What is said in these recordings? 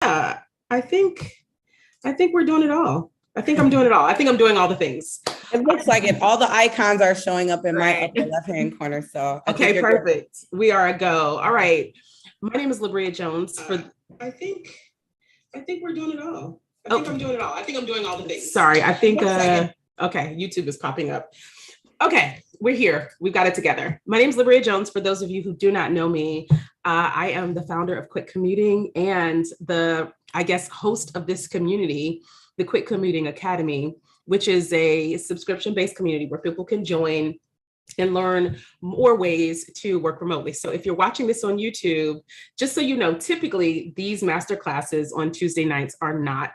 Yeah, I think we're doing it all. I think I'm doing it all. I think I'm doing all the things. It looks like it. All the icons are showing up in my upper left-hand corner. So okay, perfect. We are a go. All right. My name is Labria Jones. I think we're doing it all. I think I'm doing it all. I think I'm doing all the things. Sorry, I think okay, YouTube is popping up. Okay, we're here. We've got it together. My name is Labria Jones. For those of you who do not know me, I am the founder of Quit Commuting and the, I guess, host of this community, the Quit Commuting Academy, which is a subscription-based community where people can join and learn more ways to work remotely. So if you're watching this on YouTube, just so you know, typically these masterclasses on Tuesday nights are not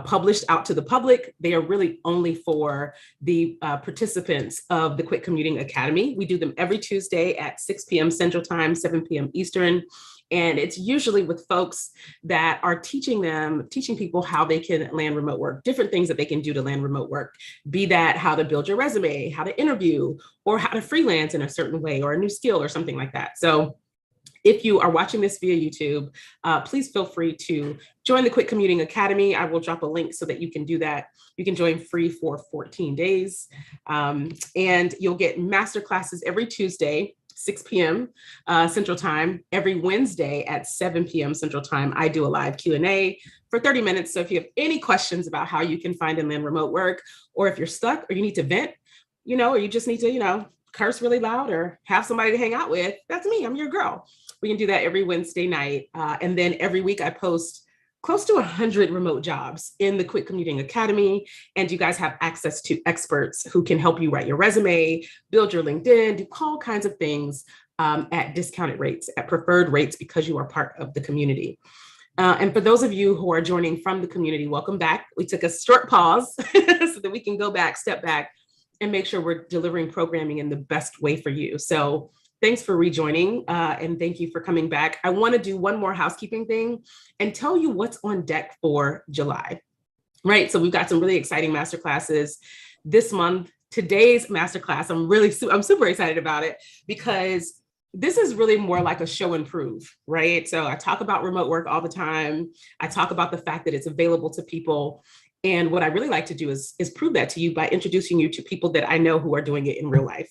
published out to the public. They are really only for the participants of the Quit Commuting Academy. We do them every Tuesday at 6 p.m. Central Time, 7 p.m. Eastern. And it's usually with folks that are teaching people how they can land remote work, different things that they can do to land remote work, be that how to build your resume, how to interview, or how to freelance in a certain way, or a new skill or something like that. So if you are watching this via YouTube, please feel free to join the Quit Commuting Academy. I will drop a link so that you can do that. You can join free for 14 days. And you'll get masterclasses every Tuesday, 6 p.m. Central Time. Every Wednesday at 7 p.m. Central Time, I do a live Q&A for 30 minutes. So if you have any questions about how you can find and land remote work, or if you're stuck or you need to vent, or you just need to, curse really loud or have somebody to hang out with, that's me. I'm your girl. We can do that every Wednesday night. And then every week I post close to 100 remote jobs in the Quit Commuting Academy. And you guys have access to experts who can help you write your resume, build your LinkedIn, do all kinds of things at discounted rates, at preferred rates, because you are part of the community. And for those of you who are joining from the community, welcome back. We took a short pause so that we can go back, step back, and make sure we're delivering programming in the best way for you. So thanks for rejoining, and thank you for coming back. I want to do one more housekeeping thing and tell you what's on deck for July, right? So we've got some really exciting masterclasses this month. Today's masterclass, I'm super excited about it, because this is really more like a show and prove, right? So I talk about remote work all the time. I talk about the fact that it's available to people. And what I really like to do is prove that to you by introducing you to people that I know who are doing it in real life.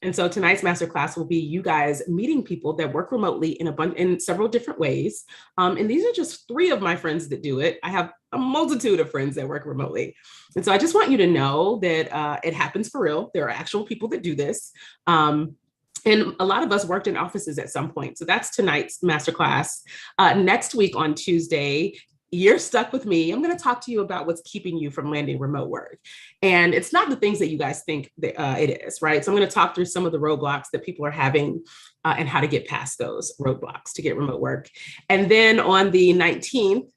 And so tonight's masterclass will be you guys meeting people that work remotely in several different ways. And these are just 3 of my friends that do it. I have a multitude of friends that work remotely. And so I just want you to know that it happens for real. There are actual people that do this. And a lot of us worked in offices at some point. So that's tonight's masterclass. Next week on Tuesday, you're stuck with me. I'm going to talk to you about what's keeping you from landing remote work. And it's not the things that you guys think that, it is, right? So I'm going to talk through some of the roadblocks that people are having and how to get past those roadblocks to get remote work. And then on the 19th,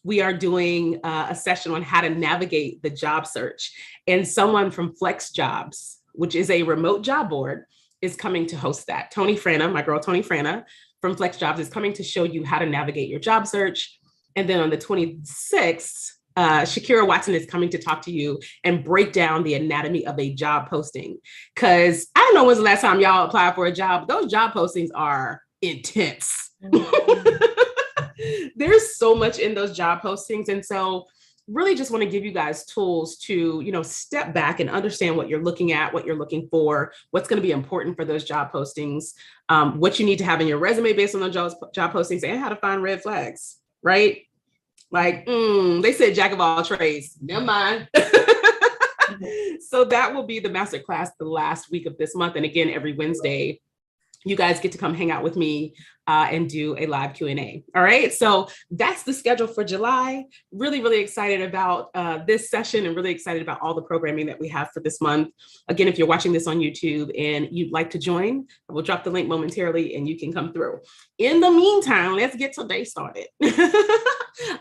we are doing a session on how to navigate the job search. And someone from Flex Jobs, which is a remote job board, is coming to host that. Tony Frana, my girl Tony Frana from Flex Jobs, is coming to show you how to navigate your job search. And then on the 26th, Shakira Watson is coming to talk to you and break down the anatomy of a job posting. Because I don't know when's the last time y'all applied for a job. Those job postings are intense. There's so much in those job postings. And so really just want to give you guys tools to, step back and understand what you're looking at, what you're looking for, what's going to be important for those job postings, what you need to have in your resume based on those job postings, and how to find red flags. Right? Like, they said jack of all trades. Never mind. So that will be the masterclass the last week of this month. And again, every Wednesday, you guys get to come hang out with me and do a live Q&A. All right. So that's the schedule for July. Really, really excited about this session and really excited about all the programming that we have for this month. Again, if you're watching this on YouTube and you'd like to join, I will drop the link momentarily and you can come through. In the meantime, let's get today started.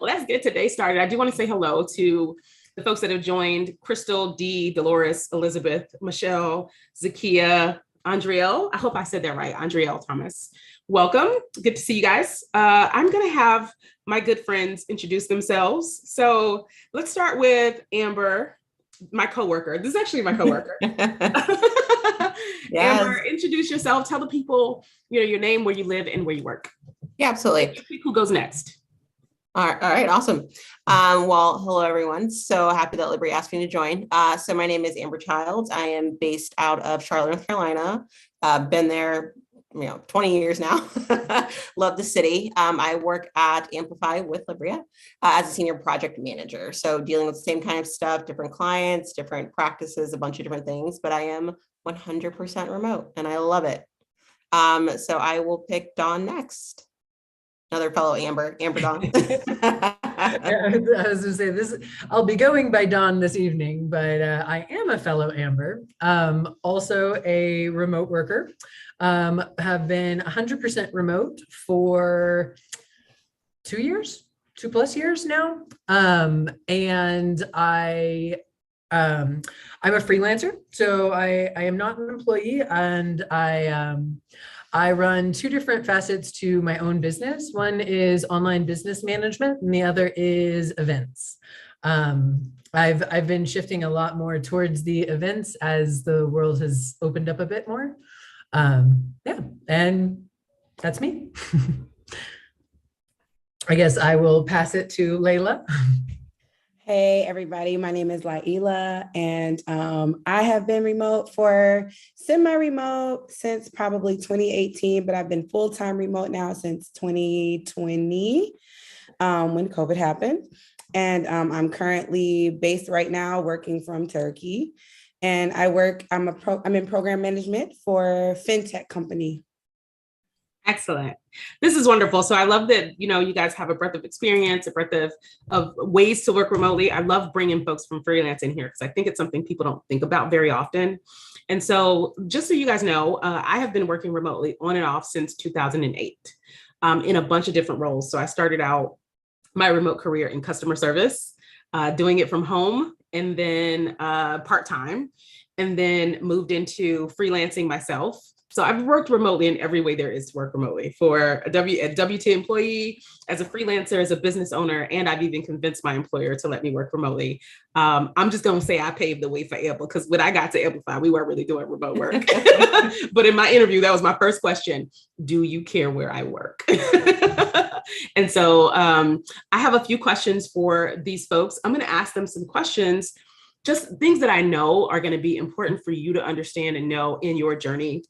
Let's get today started. I do want to say hello to the folks that have joined: Crystal, Dee, Dolores, Elizabeth, Michelle, Zakia, Andrielle. I hope I said that right. Andrielle Thomas. Welcome. Good to see you guys. I'm going to have my good friends introduce themselves. So let's start with Amber, my coworker. This is actually my coworker. Yes. Amber, introduce yourself. Tell the people, your name, where you live, and where you work. Yeah, absolutely. Who goes next? All right, awesome. Well, hello everyone. So happy that Liberty asked me to join. So my name is Amber Childs. I am based out of Charlotte, North Carolina. Been there, 20 years now. Love the city. I work at Amplify with Libria as a senior project manager. So dealing with the same kind of stuff, different clients, different practices, a bunch of different things, but I am 100% remote and I love it. So I will pick Dawn next. Another fellow Amber Dawn. I was going to say this. I'll be going by Dawn this evening, but I am a fellow Amber. Also a remote worker. Have been 100% remote for 2+ years now. And I'm a freelancer, so I am not an employee, and I run two different facets to my own business. One is online business management, and the other is events. I've been shifting a lot more towards the events as the world has opened up a bit more. Yeah, and that's me. I guess I will pass it to Layla. Hey, everybody. My name is Laila, and I have been remote for semi-remote since probably 2018, but I've been full-time remote now since 2020 when COVID happened. And I'm currently based right now working from Turkey. And I'm in program management for a fintech company. Excellent. This is wonderful. So I love that, you guys have a breadth of experience, a breadth of ways to work remotely. I love bringing folks from freelance in here because I think it's something people don't think about very often. And so just so you guys know, I have been working remotely on and off since 2008 in a bunch of different roles. So I started out my remote career in customer service, doing it from home and then part-time, and then moved into freelancing myself. So I've worked remotely in every way there is to work remotely, for a W-2 employee, as a freelancer, as a business owner, and I've even convinced my employer to let me work remotely. I'm just going to say I paved the way for Ample, because when I got to Amplify, we weren't really doing remote work. But in my interview, that was my first question. Do you care where I work? And so I have a few questions for these folks. I'm going to ask them some questions, just things that I know are going to be important for you to understand and know in your journey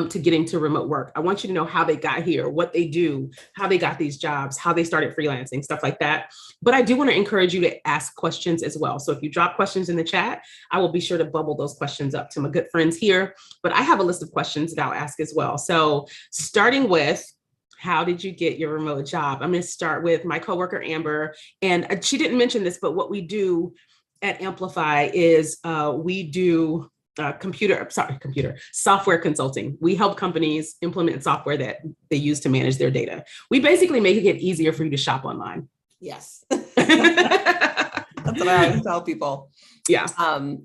to getting to remote work. I want you to know how they got here, what they do, how they got these jobs, how they started freelancing, stuff like that. But I do want to encourage you to ask questions as well. So if you drop questions in the chat, I will be sure to bubble those questions up to my good friends here. But I have a list of questions that I'll ask as well. So starting with, how did you get your remote job? I'm going to start with my coworker, Amber. And she didn't mention this, but what we do at Amplify is we do software consulting. We help companies implement software that they use to manage their data. We basically make it easier for you to shop online. Yes. That's what I always tell people. Yeah.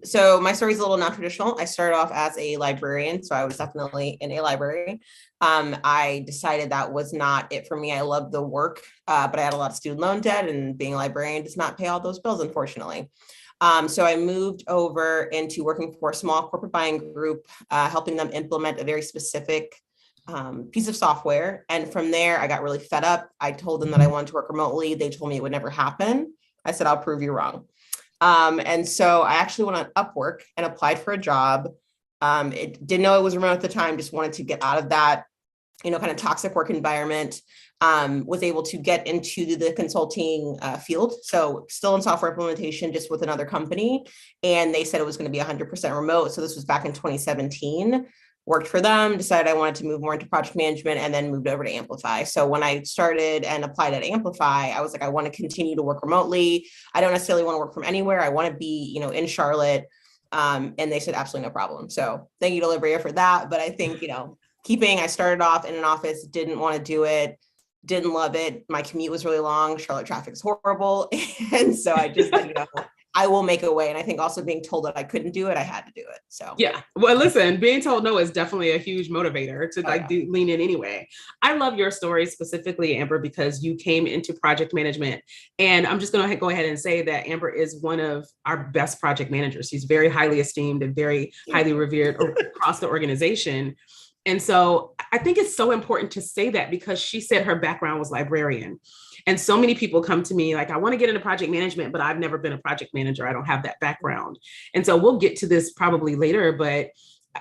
So my story is a little non-traditional. I started off as a librarian, so I was definitely in a library. I decided that was not it for me. I loved the work, but I had a lot of student loan debt, and being a librarian does not pay all those bills, unfortunately. So I moved over into working for a small corporate buying group, helping them implement a very specific piece of software. And from there, I got really fed up. I told them that I wanted to work remotely. They told me it would never happen. I said, I'll prove you wrong. And so I actually went on Upwork and applied for a job. Didn't know it was remote at the time, just wanted to get out of that, kind of toxic work environment. Was able to get into the consulting field. So still in software implementation, just with another company. And they said it was going to be 100% remote. So this was back in 2017. Worked for them, decided I wanted to move more into project management, and then moved over to Amplify. So when I started and applied at Amplify, I was like, I want to continue to work remotely. I don't necessarily want to work from anywhere. I want to be, in Charlotte. And they said, absolutely no problem. So thank you to Libria for that. But I think, I started off in an office, didn't want to do it, didn't love it. My commute was really long. Charlotte traffic is horrible. And so I just, I will make a way. And I think also being told that I couldn't do it, I had to do it. So yeah. Well, listen, being told no is definitely a huge motivator to lean in anyway. I love your story specifically, Amber, because you came into project management. And I'm just going to go ahead and say that Amber is one of our best project managers. She's very highly esteemed and very highly revered across the organization. And so I think it's so important to say that, because she said her background was librarian. And so many people come to me like, I want to get into project management, but I've never been a project manager. I don't have that background. And so we'll get to this probably later, but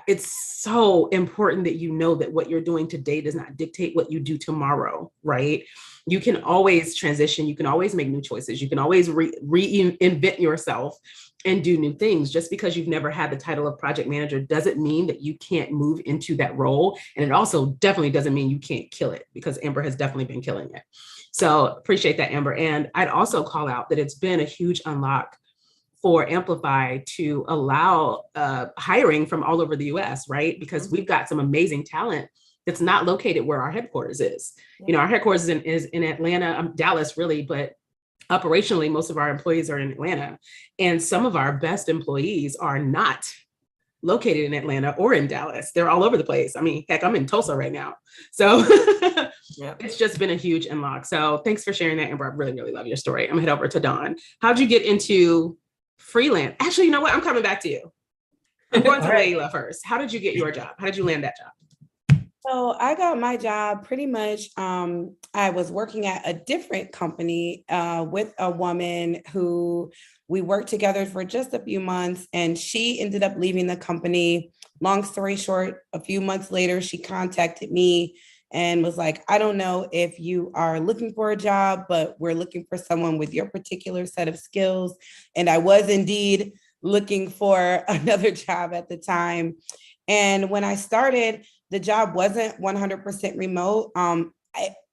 it's so important that you know that what you're doing today does not dictate what you do tomorrow, right? You can always transition. You can always make new choices. You can always reinvent yourself and do new things. Just because you've never had the title of project manager doesn't mean that you can't move into that role. And it also definitely doesn't mean you can't kill it, because Amber has definitely been killing it. So appreciate that, Amber. And I'd also call out that it's been a huge unlock for Amplify to allow hiring from all over the US, right? Because we've got some amazing talent that's not located where our headquarters is. You know, our headquarters is in Atlanta, Dallas really, but operationally, most of our employees are in Atlanta. And some of our best employees are not located in Atlanta or in Dallas. They're all over the place. I mean, heck, I'm in Tulsa right now. So it's just been a huge unlock. So thanks for sharing that, Amber. I really, really love your story. I'm gonna head over to Dawn. How'd you get into freelance? Actually, you know what? I'm coming back to you. I'm going to Layla first. How did you get your job? How did you land that job? So I got my job pretty much, I was working at a different company with a woman who we worked together for just a few months, and she ended up leaving the company. Long story short, a few months later, she contacted me and was like, I don't know if you are looking for a job, but we're looking for someone with your particular set of skills. And I was indeed looking for another job at the time. And when I started, the job wasn't 100% remote.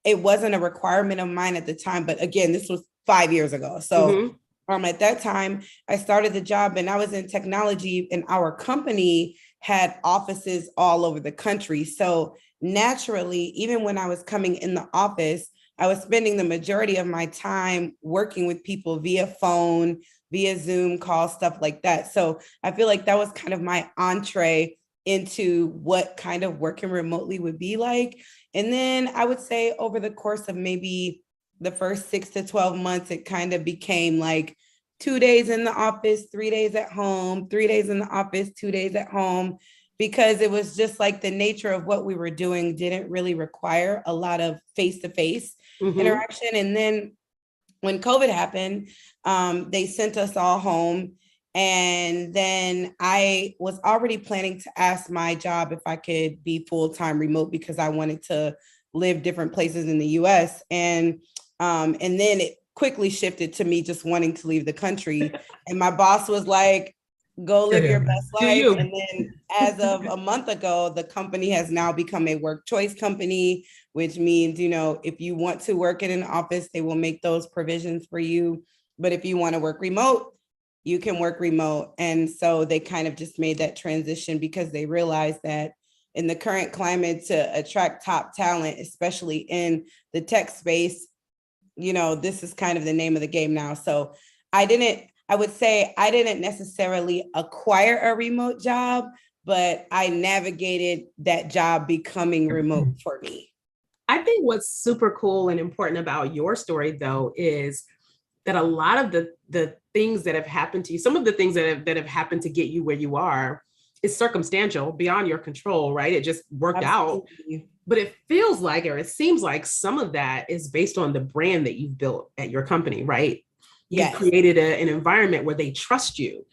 It wasn't a requirement of mine at the time, but again, this was 5 years ago. So at that time, I started the job and I was in technology, and our company had offices all over the country. So naturally, even when I was coming in the office, I was spending the majority of my time working with people via phone, via Zoom call, stuff like that. So I feel like that was kind of my entree into what kind of working remotely would be like. And then I would say over the course of maybe the first 6 to 12 months, it kind of became like 2 days in the office, 3 days at home, 3 days in the office, 2 days at home, because it was just like the nature of what we were doing didn't really require a lot of face-to-face interaction. And then when COVID happened, they sent us all home. And then I was already planning to ask my job if I could be full-time remote, because I wanted to live different places in the US. And then it quickly shifted to me just wanting to leave the country. And my boss was like, go live your best life. And then as of a month ago, the company has now become a work choice company, which means, you know, if you want to work in an office, they will make those provisions for you. But if you want to work remote, you can work remote. And so they kind of just made that transition because they realized that in the current climate, to attract top talent, especially in the tech space, you know, this is kind of the name of the game now. So I would say I didn't necessarily acquire a remote job, but I navigated that job becoming remote for me. I think what's super cool and important about your story, though, is that a lot of the things that have happened to you, some of the things that have happened to get you where you are, is circumstantial, beyond your control, right? It just worked out. But it feels like, or it seems like, some of that is based on the brand that you've built at your company, right? You've created an environment where they trust you.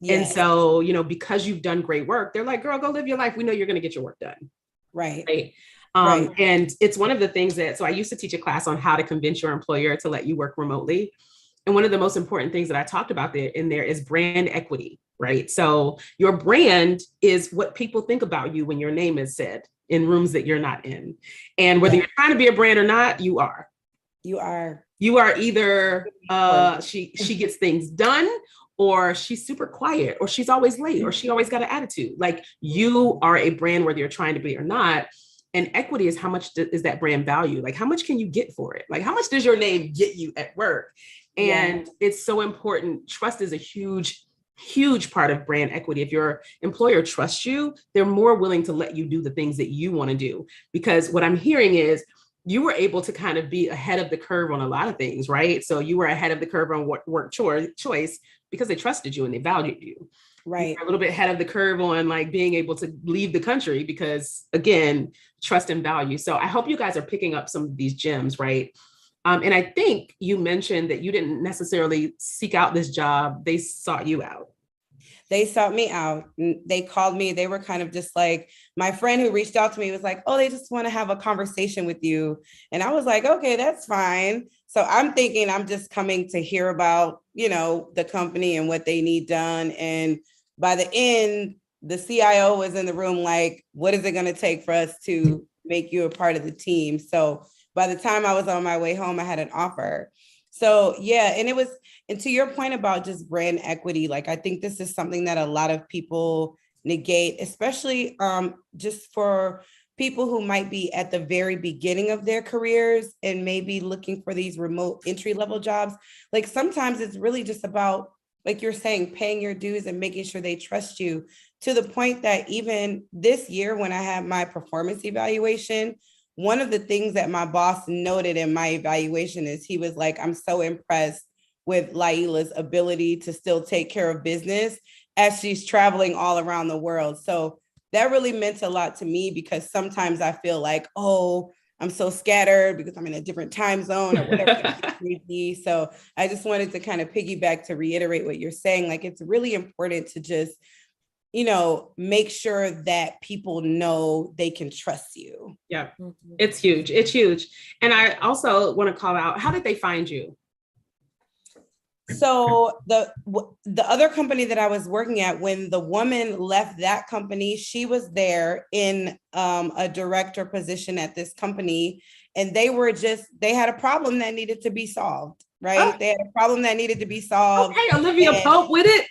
And so, you know, because you've done great work, they're like, girl, go live your life. We know you're going to get your work done. Right. And it's one of the things that, so I used to teach a class on how to convince your employer to let you work remotely. And one of the most important things that I talked about there is brand equity, right? So your brand is what people think about you when your name is said in rooms that you're not in. And whether you're trying to be a brand or not, you are. You are either she gets things done, or she's super quiet, or she's always late, or she always got an attitude. Like, you are a brand whether you're trying to be or not. And equity is how much is that brand value? Like, how much can you get for it? Like, how much does your name get you at work? And it's so important. Trust is a huge part of brand equity. If your employer trusts you, they're more willing to let you do the things that you want to do. Because what I'm hearing is you were able to kind of be ahead of the curve on a lot of things, right? So you were ahead of the curve on work choice because they trusted you and they valued you. Right. You're a little bit ahead of the curve on like being able to leave the country because, again, trust and value. So I hope you guys are picking up some of these gems, right? And I think you mentioned that you didn't necessarily seek out this job. They sought you out. They sought me out. They called me. They were kind of just like, my friend who reached out to me was like, oh, they just want to have a conversation with you. And I was like, okay, that's fine. So I'm thinking I'm just coming to hear about, the company and what they need done. And by the end, the CIO was in the room like, what is it going to take for us to make you a part of the team? So by the time I was on my way home, I had an offer. So yeah, and to your point about just brand equity, like I think this is something that a lot of people negate, especially just for people who might be at the very beginning of their careers and maybe looking for these remote entry-level jobs. Like sometimes it's really just about, like you're saying, paying your dues and making sure they trust you, to the point that even this year when I had my performance evaluation, one of the things that my boss noted in my evaluation is he was like, I'm so impressed with Laila's ability to still take care of business as she's traveling all around the world. So that really meant a lot to me, because sometimes I feel like, oh, I'm so scattered because I'm in a different time zone or whatever it may be. So I just wanted to kind of piggyback to reiterate what you're saying. Like, it's really important to just, make sure that people know they can trust you. Yeah, it's huge. It's huge. And I also want to call out, how did they find you? So the other company that I was working at, when the woman left that company, she was there in a director position at this company, and they had a problem that needed to be solved, right? Oh. They had a problem that needed to be solved. Okay, Olivia Pope with it.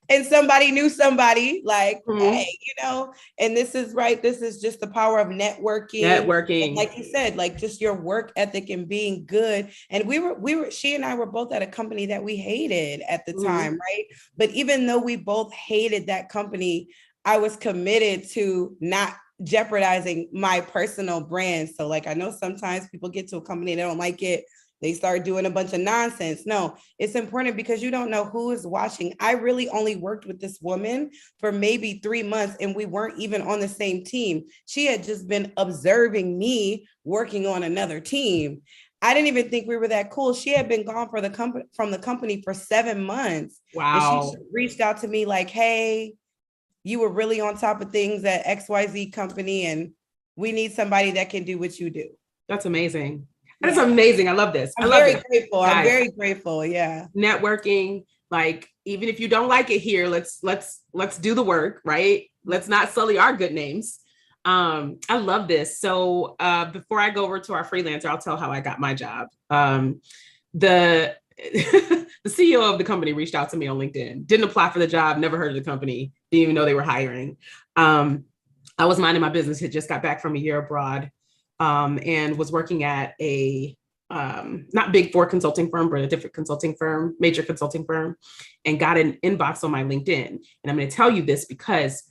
And somebody knew somebody, like, hey, and this is just the power of networking. And like you said, like just your work ethic and being good. And she and I were both at a company that we hated at the time, right? But even though we both hated that company, I was committed to not jeopardizing my personal brand. So like, I know sometimes people get to a company, they don't like it, they start doing a bunch of nonsense. No, it's important because you don't know who is watching. I really only worked with this woman for maybe 3 months, and we weren't even on the same team. She had just been observing me working on another team. I didn't even think we were that cool. She had been gone from the company for 7 months. Wow. And she reached out to me like, hey, you were really on top of things at XYZ company, and we need somebody that can do what you do. That's amazing. That's amazing. I love this. I'm very grateful. Guys, I'm very grateful. Yeah. Networking, like, even if you don't like it here, let's do the work, right? Let's not sully our good names. I love this. So before I go over to our freelancer, I'll tell how I got my job. The CEO of the company reached out to me on LinkedIn, didn't apply for the job, never heard of the company, didn't even know they were hiring. I was minding my business, had just got back from a year abroad. And was working at a not big four consulting firm, but a different consulting firm, major consulting firm, and got an inbox on my LinkedIn. And I'm going to tell you this because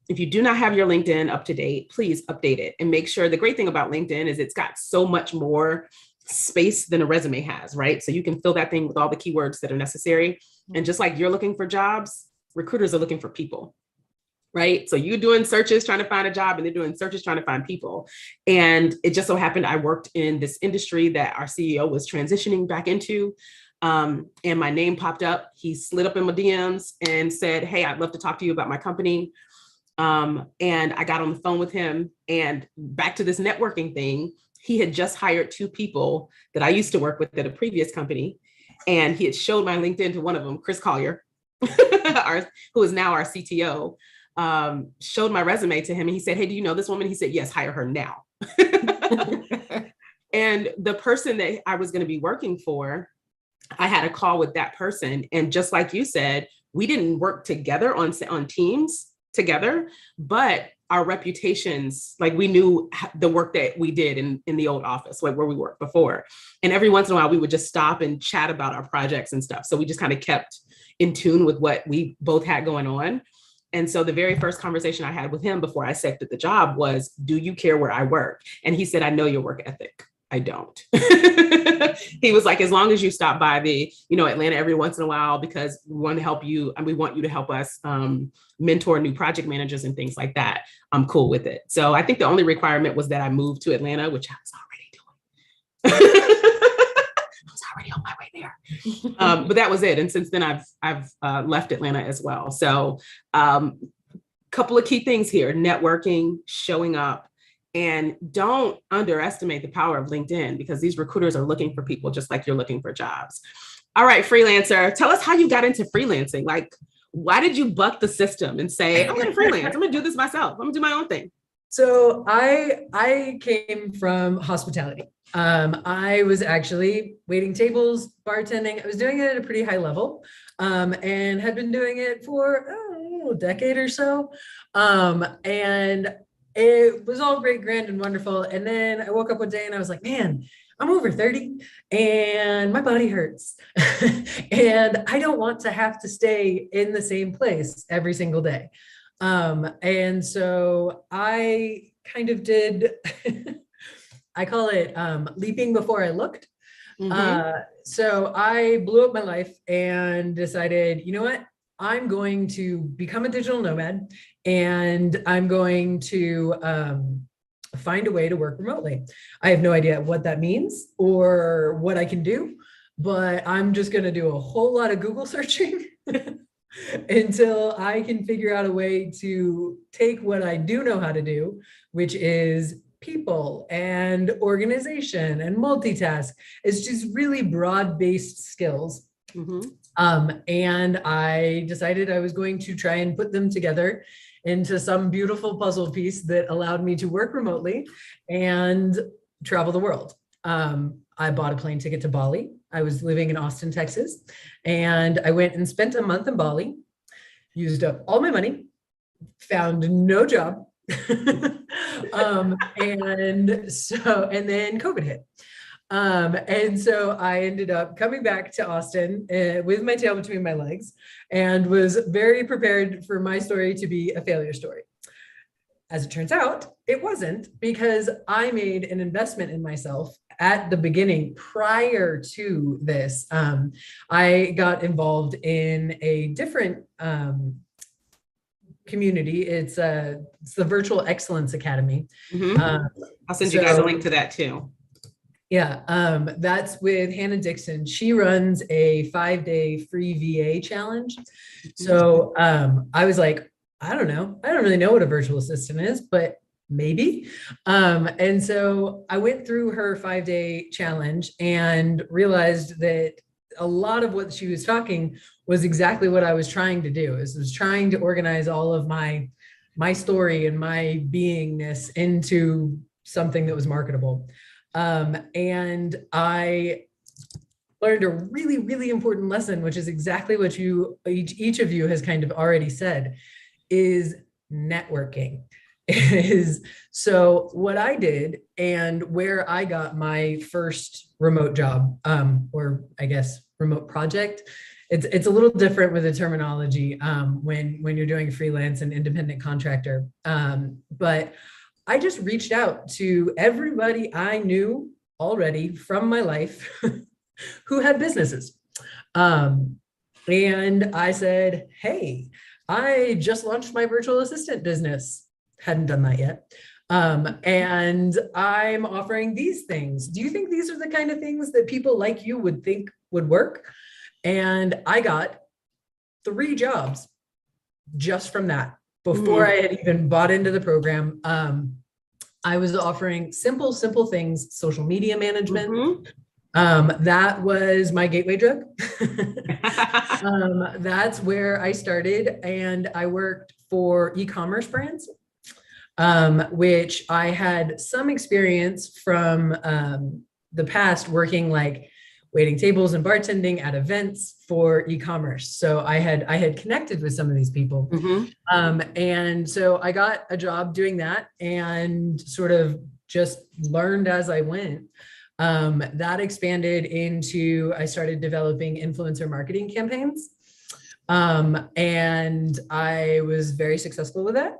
if you do not have your LinkedIn up to date, please update it and make sure. The great thing about LinkedIn is it's got so much more space than a resume has, right? So you can fill that thing with all the keywords that are necessary. And just like you're looking for jobs, recruiters are looking for people. Right. So you're doing searches trying to find a job, and they're doing searches trying to find people. And it just so happened I worked in this industry that our CEO was transitioning back into. And my name popped up. He slid up in my DMs and said, hey, I'd love to talk to you about my company. And I got on the phone with him, and back to this networking thing. He had just hired 2 people that I used to work with at a previous company. And he had showed my LinkedIn to one of them, Chris Collier, who is now our CTO. Showed my resume to him, and he said, hey, do you know this woman? He said, yes, hire her now. And the person that I was going to be working for, I had a call with that person. And just like you said, we didn't work together on teams together, but our reputations, like we knew the work that we did in the old office, like where we worked before. And every once in a while, we would just stop and chat about our projects and stuff. So we just kind of kept in tune with what we both had going on. And so the very first conversation I had with him before I accepted the job was, do you care where I work? And he said, I know your work ethic. I don't. He was like, as long as you stop by the, Atlanta every once in a while, because we want to help you and we want you to help us mentor new project managers and things like that, I'm cool with it. So I think the only requirement was that I moved to Atlanta, which I was already doing. I was already on my way there. But that was it. And since then I've left Atlanta as well. So couple of key things here: networking, showing up, and don't underestimate the power of LinkedIn, because these recruiters are looking for people just like you're looking for jobs. All right, freelancer, tell us how you got into freelancing. Like, why did you buck the system and say, I'm going to freelance, I'm going to do this myself, I'm going to do my own thing? So I came from hospitality. I was actually waiting tables, bartending. I was doing it at a pretty high level, and had been doing it for a decade or so. And it was all great, grand, and wonderful. And then I woke up one day and I was like, man, I'm over 30 and my body hurts. And I don't want to have to stay in the same place every single day. And so I kind of did, I call it leaping before I looked. So I blew up my life and decided, you know what? I'm going to become a digital nomad, and I'm going to find a way to work remotely. I have no idea what that means or what I can do, but I'm just going to do a whole lot of Google searching until I can figure out a way to take what I do know how to do, which is people and organization and multitask. It's just really broad-based skills. And I decided I was going to try and put them together into some beautiful puzzle piece that allowed me to work remotely and travel the world. I bought a plane ticket to Bali. I was living in Austin, Texas, and I went and spent a month in Bali, used up all my money, found no job. And then COVID hit. And so I ended up coming back to Austin with my tail between my legs, and was very prepared for my story to be a failure story. As it turns out, it wasn't, because I made an investment in myself at the beginning. Prior to this, I got involved in a different community. It's the Virtual Excellence Academy. I'll send you guys a link to that too. Yeah, that's with Hannah Dixon. She runs a 5-day free VA challenge. So I was like, I don't know. I don't really know what a virtual assistant is, but maybe. And so I went through her 5-day challenge and realized that a lot of what she was talking was exactly what I was trying to do. I was trying to organize all of my story and my beingness into something that was marketable. And I learned a really, really important lesson, which is exactly what each of you has kind of already said, is networking. So what I did, and where I got my first remote job, or I guess remote project, it's a little different with the terminology when you're doing freelance and independent contractor. But I just reached out to everybody I knew already from my life who had businesses. And I said, hey, I just launched my virtual assistant business. Hadn't done that yet. And I'm offering these things. Do you think these are the kind of things that people like you would think would work? And I got 3 jobs just from that. Before I had even bought into the program, I was offering simple things, social media management. That was my gateway drug. That's where I started, and I worked for e-commerce brands, which I had some experience from the past working like waiting tables and bartending at events for e-commerce. So I had connected with some of these people. And so I got a job doing that and sort of just learned as I went. That expanded into, I started developing influencer marketing campaigns. And I was very successful with that.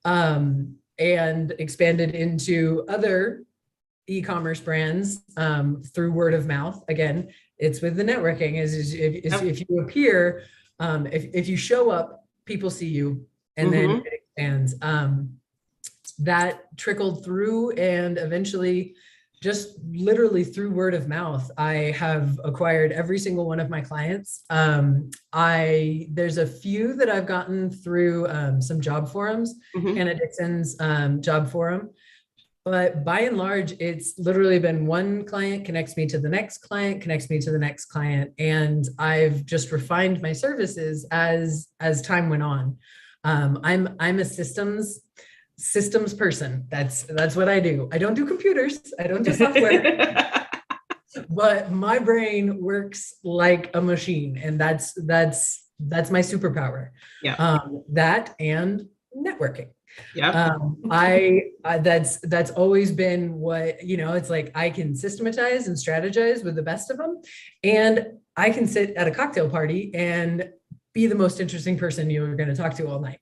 And expanded into other e-commerce brands through word of mouth. Again, it's with the networking is if you appear, if you show up, people see you, and then it expands. That trickled through, and eventually just literally through word of mouth, I have acquired every single one of my clients. There's a few that I've gotten through some job forums, Hannah Dixon's job forum. But by and large, it's literally been one client connects me to the next client, connects me to the next client. And I've just refined my services as time went on. I'm a systems person. That's what I do. I don't do computers. I don't do software. But my brain works like a machine. And that's my superpower. Yeah. That and networking. Yeah. That's always been what, it's like I can systematize and strategize with the best of them. And I can sit at a cocktail party and be the most interesting person you're going to talk to all night.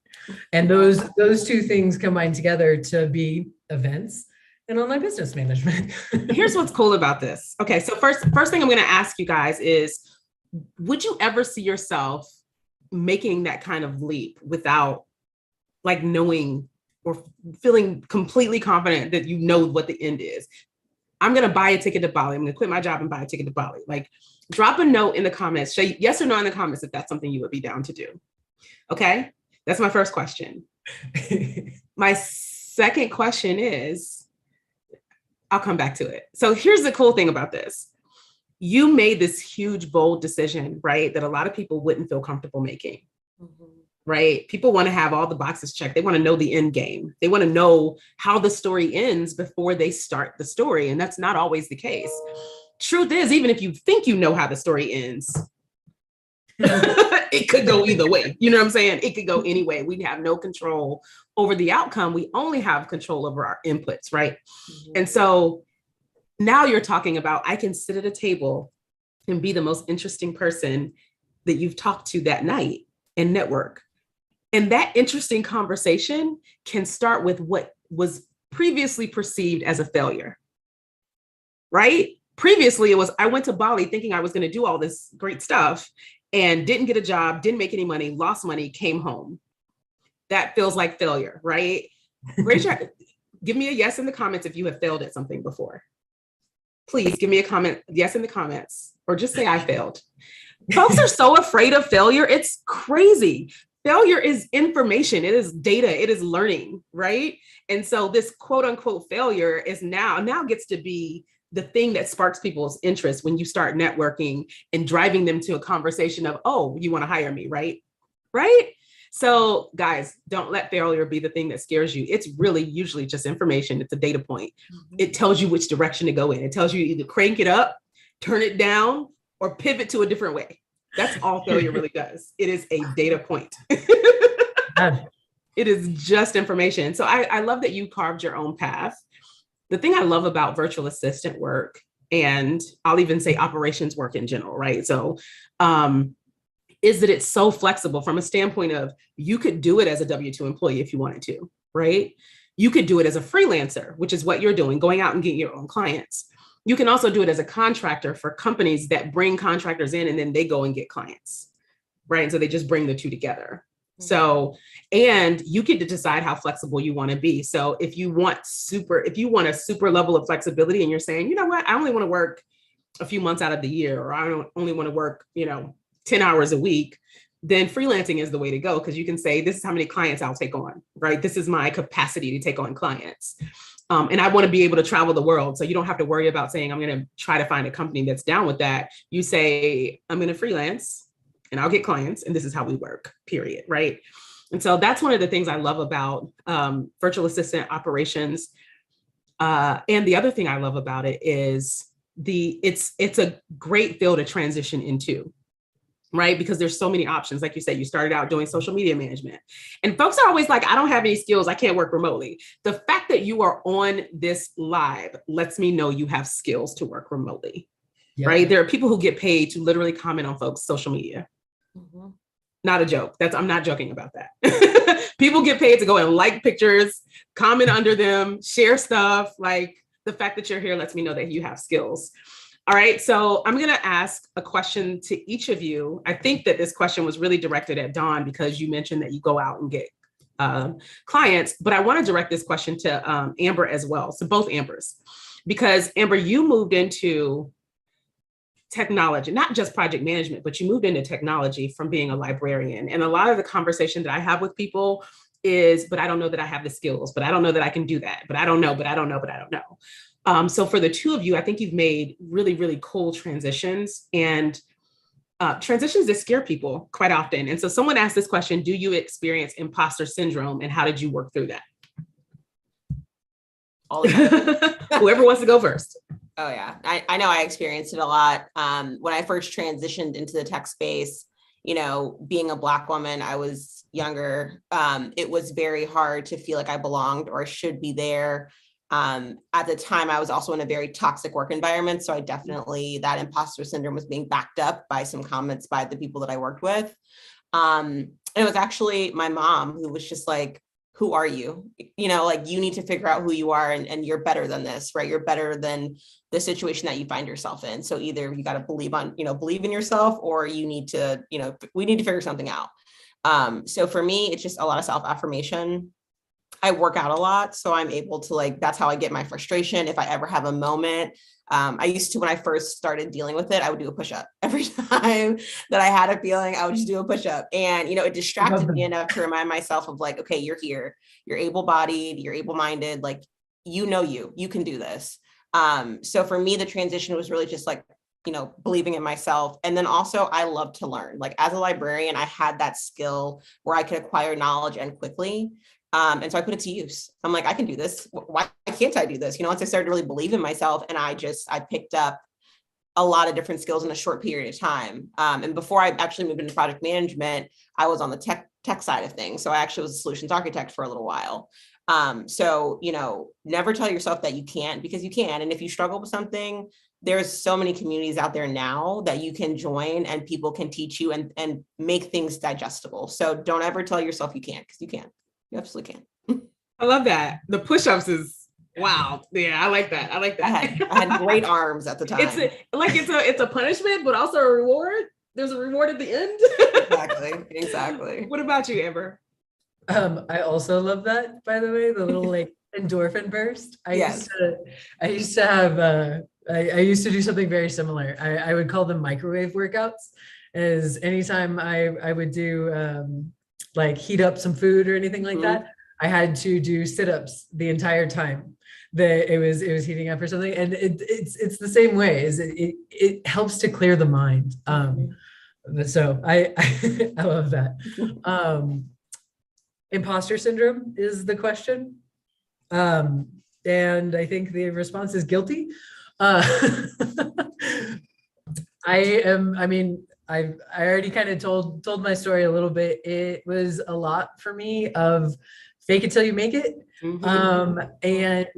And those two things combine together to be events and online business management. Here's what's cool about this. Okay. So first thing I'm going to ask you guys is, would you ever see yourself making that kind of leap without like knowing or feeling completely confident that you know what the end is? I'm going to buy a ticket to Bali. I'm going to quit my job and buy a ticket to Bali. Like, drop a note in the comments. Say yes or no in the comments if that's something you would be down to do. Okay. That's my first question. My second question is, I'll come back to it. So here's the cool thing about this. You made this huge, bold decision, right? That a lot of people wouldn't feel comfortable making. Right? People want to have all the boxes checked. They want to know the end game. They want to know how the story ends before they start the story. And that's not always the case. Truth is, even if you think you know how the story ends, it could go either way. You know what I'm saying? It could go any way. We have no control over the outcome. We only have control over our inputs, right? And so now you're talking about, I can sit at a table and be the most interesting person that you've talked to that night and network. And that interesting conversation can start with what was previously perceived as a failure, right? Previously, it was, I went to Bali thinking I was going to do all this great stuff and didn't get a job, didn't make any money, lost money, came home. That feels like failure, right? Give me a yes in the comments if you have failed at something before. Please give me a comment, yes in the comments, or just say I failed. Folks are so afraid of failure. It's crazy. Failure is information. It is data. It is learning, right? And so this quote unquote failure is now gets to be the thing that sparks people's interest when you start networking and driving them to a conversation of, oh, you want to hire me, right? Right? So guys, don't let failure be the thing that scares you. It's really usually just information. It's a data point. It tells you which direction to go in. It tells you either crank it up, turn it down, or pivot to a different way. That's all failure really does. It is a data point. It is just information. So I love that you carved your own path. The thing I love about virtual assistant work, and I'll even say operations work in general, right? So is that it's so flexible from a standpoint of you could do it as a W-2 employee if you wanted to, right? You could do it as a freelancer, which is what you're doing, going out and getting your own clients. You can also do it as a contractor for companies that bring contractors in and then they go and get clients, right? And so they just bring the two together. So, and you get to decide how flexible you want to be. So if you want a super level of flexibility and you're saying, you know what, I only want to work a few months out of the year, or I don't only want to work, 10 hours a week, then freelancing is the way to go. Because you can say, this is how many clients I'll take on, right? This is my capacity to take on clients. And I want to be able to travel the world. So you don't have to worry about saying, I'm going to try to find a company that's down with that. You say, I'm going to freelance and I'll get clients. And this is how we work, period. Right. And so that's one of the things I love about virtual assistant operations. And the other thing I love about it is it's a great field to transition into. Right? Because there's so many options. Like you said, you started out doing social media management and folks are always like, I don't have any skills. I can't work remotely. The fact that you are on this live lets me know you have skills to work remotely, right? There are people who get paid to literally comment on folks' social media. Not a joke. I'm not joking about that. People get paid to go and like pictures, comment under them, share stuff. Like the fact that you're here lets me know that you have skills. All right, so I'm going to ask a question to each of you. I think that this question was really directed at Dawn because you mentioned that you go out and get clients, but I want to direct this question to Amber as well. So both Ambers, because Amber, you moved into technology, not just project management, but you moved into technology from being a librarian. And a lot of the conversation that I have with people is, but I don't know that I have the skills, but I don't know that I can do that, but I don't know, but I don't know, but I don't know. So for the two of you, I think you've made really, really cool transitions, and transitions that scare people quite often. And so someone asked this question, do you experience imposter syndrome, and how did you work through that? Whoever wants to go first. Oh yeah, I know I experienced it a lot. When I first transitioned into the tech space, you know, being a Black woman, I was younger. It was very hard to feel like I belonged or should be there. At the time, I was also in a very toxic work environment. So I definitely, that imposter syndrome was being backed up by some comments by the people that I worked with. And it was actually my mom who was just like, who are you? You know, like, you need to figure out who you are, and you're better than this, right? You're better than the situation that you find yourself in. So either you got to believe in yourself, or you need to, we need to figure something out. So for me, it's just a lot of self-affirmation. I work out a lot, so I'm able to, that's how I get my frustration. If I ever have a moment, I used to, when I first started dealing with it, I would do a push-up every time that I had a feeling. I would just do a push-up, and it distracted me enough to remind myself of okay, you're here, you're able-bodied, you're able-minded, you can do this. So for me, the transition was really just believing in myself. And then also, I love to learn. As a librarian, I had that skill where I could acquire knowledge and quickly. And so I put it to use. I'm like, I can do this. Why can't I do this? Once I started to really believe in myself, and I picked up a lot of different skills in a short period of time. And before I actually moved into project management, I was on the tech side of things. So I actually was a solutions architect for a little while. So, never tell yourself that you can't, because you can. And if you struggle with something, there's so many communities out there now that you can join, and people can teach you and make things digestible. So don't ever tell yourself you can't, because you can. You absolutely can. I love that. The push-ups is wow. Yeah, I like that. I had great arms at the time. It's a punishment, but also a reward. There's a reward at the end. Exactly. What about you, Amber? I also love that, by the way, the little endorphin burst. I used to do something very similar. I would call them microwave workouts. As anytime I would do heat up some food or anything like that, I had to do sit-ups the entire time that it was heating up or something. And it's the same way. It helps to clear the mind. So I I love that. Imposter syndrome is the question. And I think the response is guilty. I already kind of told my story a little bit. It was a lot for me of fake it till you make it. And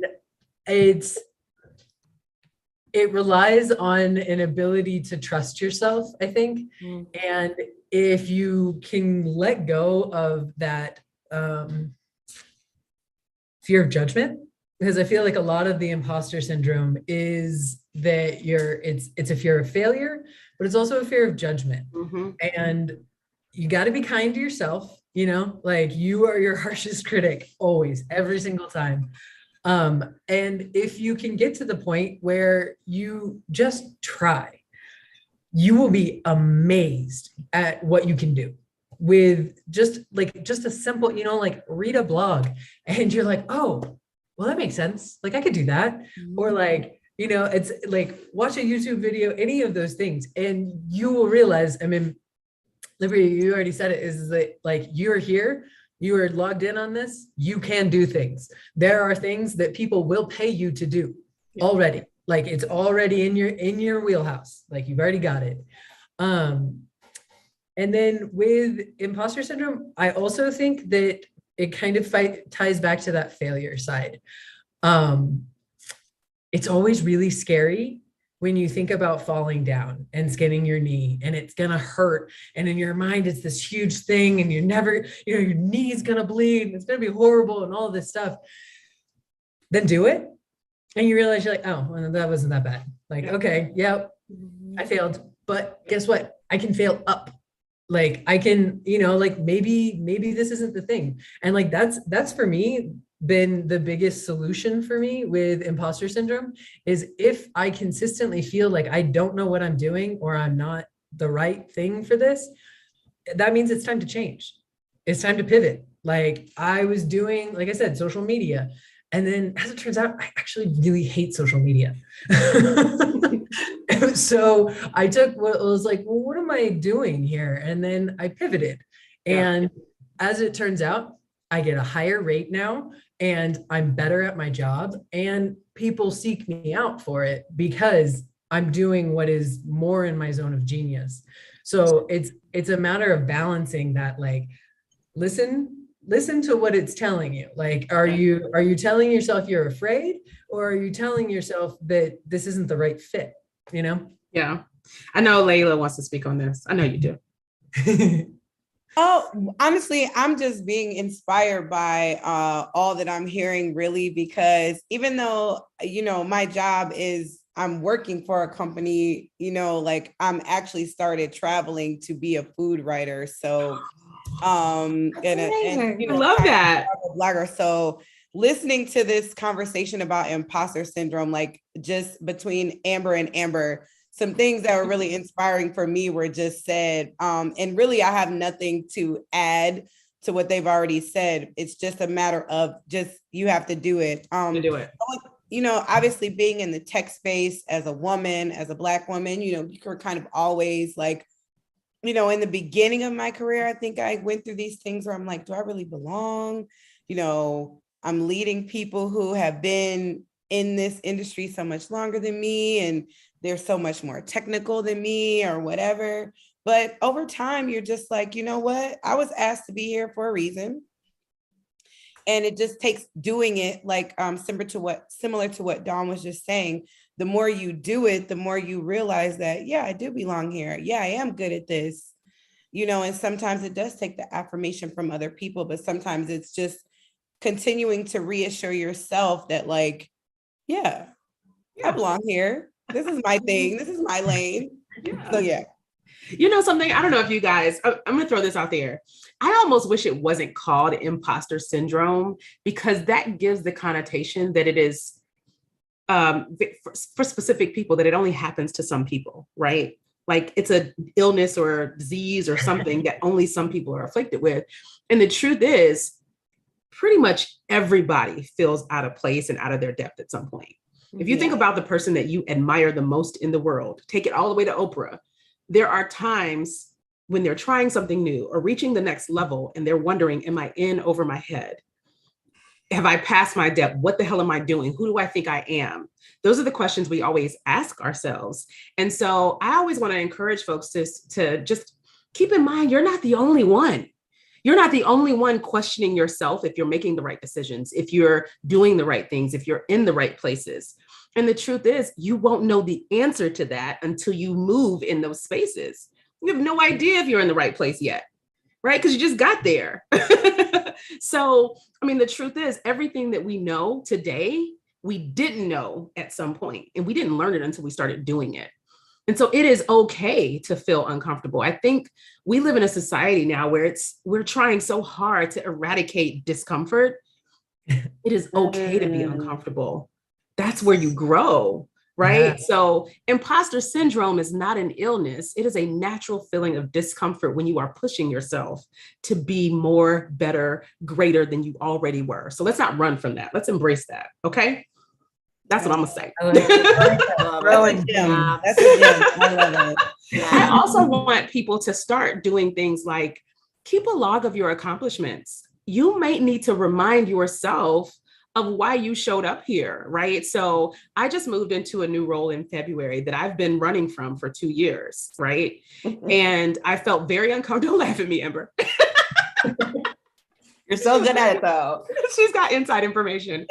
it relies on an ability to trust yourself, I think. And if you can let go of that fear of judgment, because I feel like a lot of the imposter syndrome is that it's a fear of failure, but it's also a fear of judgment. And you got to be kind to yourself, you are your harshest critic always, every single time. And if you can get to the point where you just try, you will be amazed at what you can do with just a simple, read a blog, and you're like, oh, well, that makes sense. I could do that. Or it's watch a YouTube video, any of those things. And you will realize, Liberty, you already said it, is that you're here, you are logged in on this, you can do things. There are things that people will pay you to do already. It's already in your wheelhouse. You've already got it. And then with imposter syndrome, I also think that it kind of ties back to that failure side. It's always really scary when you think about falling down and skinning your knee, and it's gonna hurt. And in your mind, it's this huge thing, and your knee's gonna bleed, and it's gonna be horrible and all this stuff. Then do it. And you realize you're like, oh, well, that wasn't that bad. Like, okay, yep, I failed. But guess what? I can fail up. Like I can, like maybe this isn't the thing. And like that's for me been the biggest solution for me with imposter syndrome is if I consistently feel like I don't know what I'm doing or I'm not the right thing for this, that means it's time to change. It's time to pivot. Like I was doing, like I said, social media. And then as it turns out, I actually really hate social media. So I took what was like, well, what am I doing here? And then I pivoted. And as it turns out, I get a higher rate now and I'm better at my job and people seek me out for it because I'm doing what is more in my zone of genius. So it's a matter of balancing that, like, listen to what it's telling you. Like, are you telling yourself you're afraid or are you telling yourself that this isn't the right fit, Yeah. I know Layla wants to speak on this. I know you do. Oh, honestly, I'm just being inspired by all that I'm hearing, really, because even though, my job is I'm working for a company, like I'm actually started traveling to be a food writer. So, I love that. Blogger. So listening to this conversation about imposter syndrome, like just between Amber and Amber, some things that were really inspiring for me were just said. And really, I have nothing to add to what they've already said. It's just a matter of just, you have to do it. Obviously being in the tech space as a woman, as a Black woman, you were kind of always like, in the beginning of my career, I think I went through these things where I'm like, do I really belong? I'm leading people who have been in this industry so much longer than me, and they're so much more technical than me or whatever. But over time, you're just like, you know what? I was asked to be here for a reason. And it just takes doing it, like similar to what Dawn was just saying. The more you do it, the more you realize that, yeah, I do belong here. Yeah, I am good at this. And sometimes it does take the affirmation from other people, but sometimes it's just continuing to reassure yourself that, like, yeah, I belong here. This is my thing. This is my lane. Yeah. So yeah. Something, I don't know if you guys, I'm going to throw this out there. I almost wish it wasn't called imposter syndrome, because that gives the connotation that it is for specific people, that it only happens to some people, right? Like it's an illness or a disease or something that only some people are afflicted with. And the truth is, pretty much everybody feels out of place and out of their depth at some point. If you think about the person that you admire the most in the world, take it all the way to Oprah. There are times when they're trying something new or reaching the next level and they're wondering, am I in over my head? Have I passed my depth? What the hell am I doing? Who do I think I am? Those are the questions we always ask ourselves. And so I always want to encourage folks to just keep in mind, you're not the only one. You're not the only one questioning yourself if you're making the right decisions, if you're doing the right things, if you're in the right places. And the truth is, you won't know the answer to that until you move in those spaces. You have no idea if you're in the right place yet, right? Because you just got there. So, the truth is, everything that we know today, we didn't know at some point, and we didn't learn it until we started doing it. And so it is okay to feel uncomfortable. I think we live in a society now where we're trying so hard to eradicate discomfort. It is okay to be uncomfortable. That's where you grow, right? Yeah. So imposter syndrome is not an illness. It is a natural feeling of discomfort when you are pushing yourself to be more, better, greater than you already were. So let's not run from that. Let's embrace that. Okay. That's what I'm gonna say. That's a gem. I love it. Yeah. I also want people to start doing things like keep a log of your accomplishments. You might need to remind yourself of why you showed up here, right? So I just moved into a new role in February that I've been running from for 2 years, right? And I felt very uncomfortable. Laugh at me, Amber. You're so good at it, though. She's got inside information.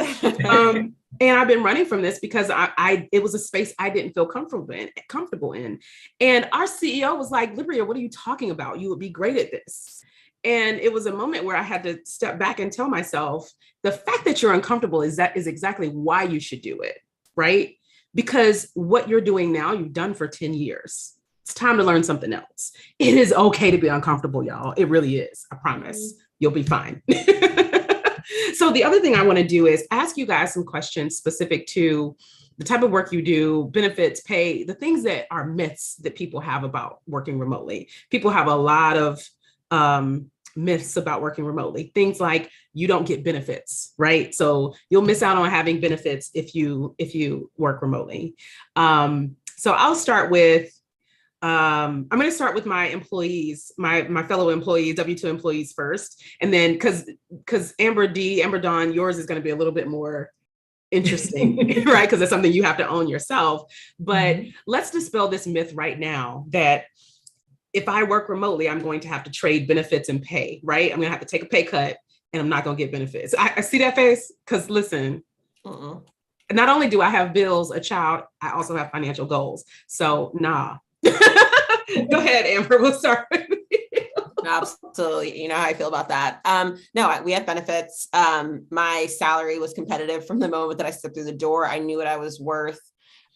And I've been running from this because it was a space I didn't feel comfortable in. And our CEO was like, Libria, what are you talking about? You would be great at this. And it was a moment where I had to step back and tell myself, the fact that you're uncomfortable is exactly why you should do it. right? Because what you're doing now, you've done for 10 years. It's time to learn something else. It is okay to be uncomfortable, y'all. It really is. I promise. You'll be fine. So the other thing I want to do is ask you guys some questions specific to the type of work you do, benefits, pay, the things that are myths that people have about working remotely. People have a lot of myths about working remotely. Things like you don't get benefits, right? So you'll miss out on having benefits if you work remotely. So I'll start with, I'm going to start with my employees, my fellow employees, W-2 employees first. And then because Amber Dawn, yours is going to be a little bit more interesting, right? Because it's something you have to own yourself. But let's dispel this myth right now that if I work remotely, I'm going to have to trade benefits and pay, right? I'm going to have to take a pay cut and I'm not going to get benefits. I see that face because listen, not only do I have bills, a child, I also have financial goals. So nah. Go ahead, Amber, we'll start with you. Absolutely. You know how I feel about that. No, we have benefits. My salary was competitive from the moment that I stepped through the door. I knew what I was worth.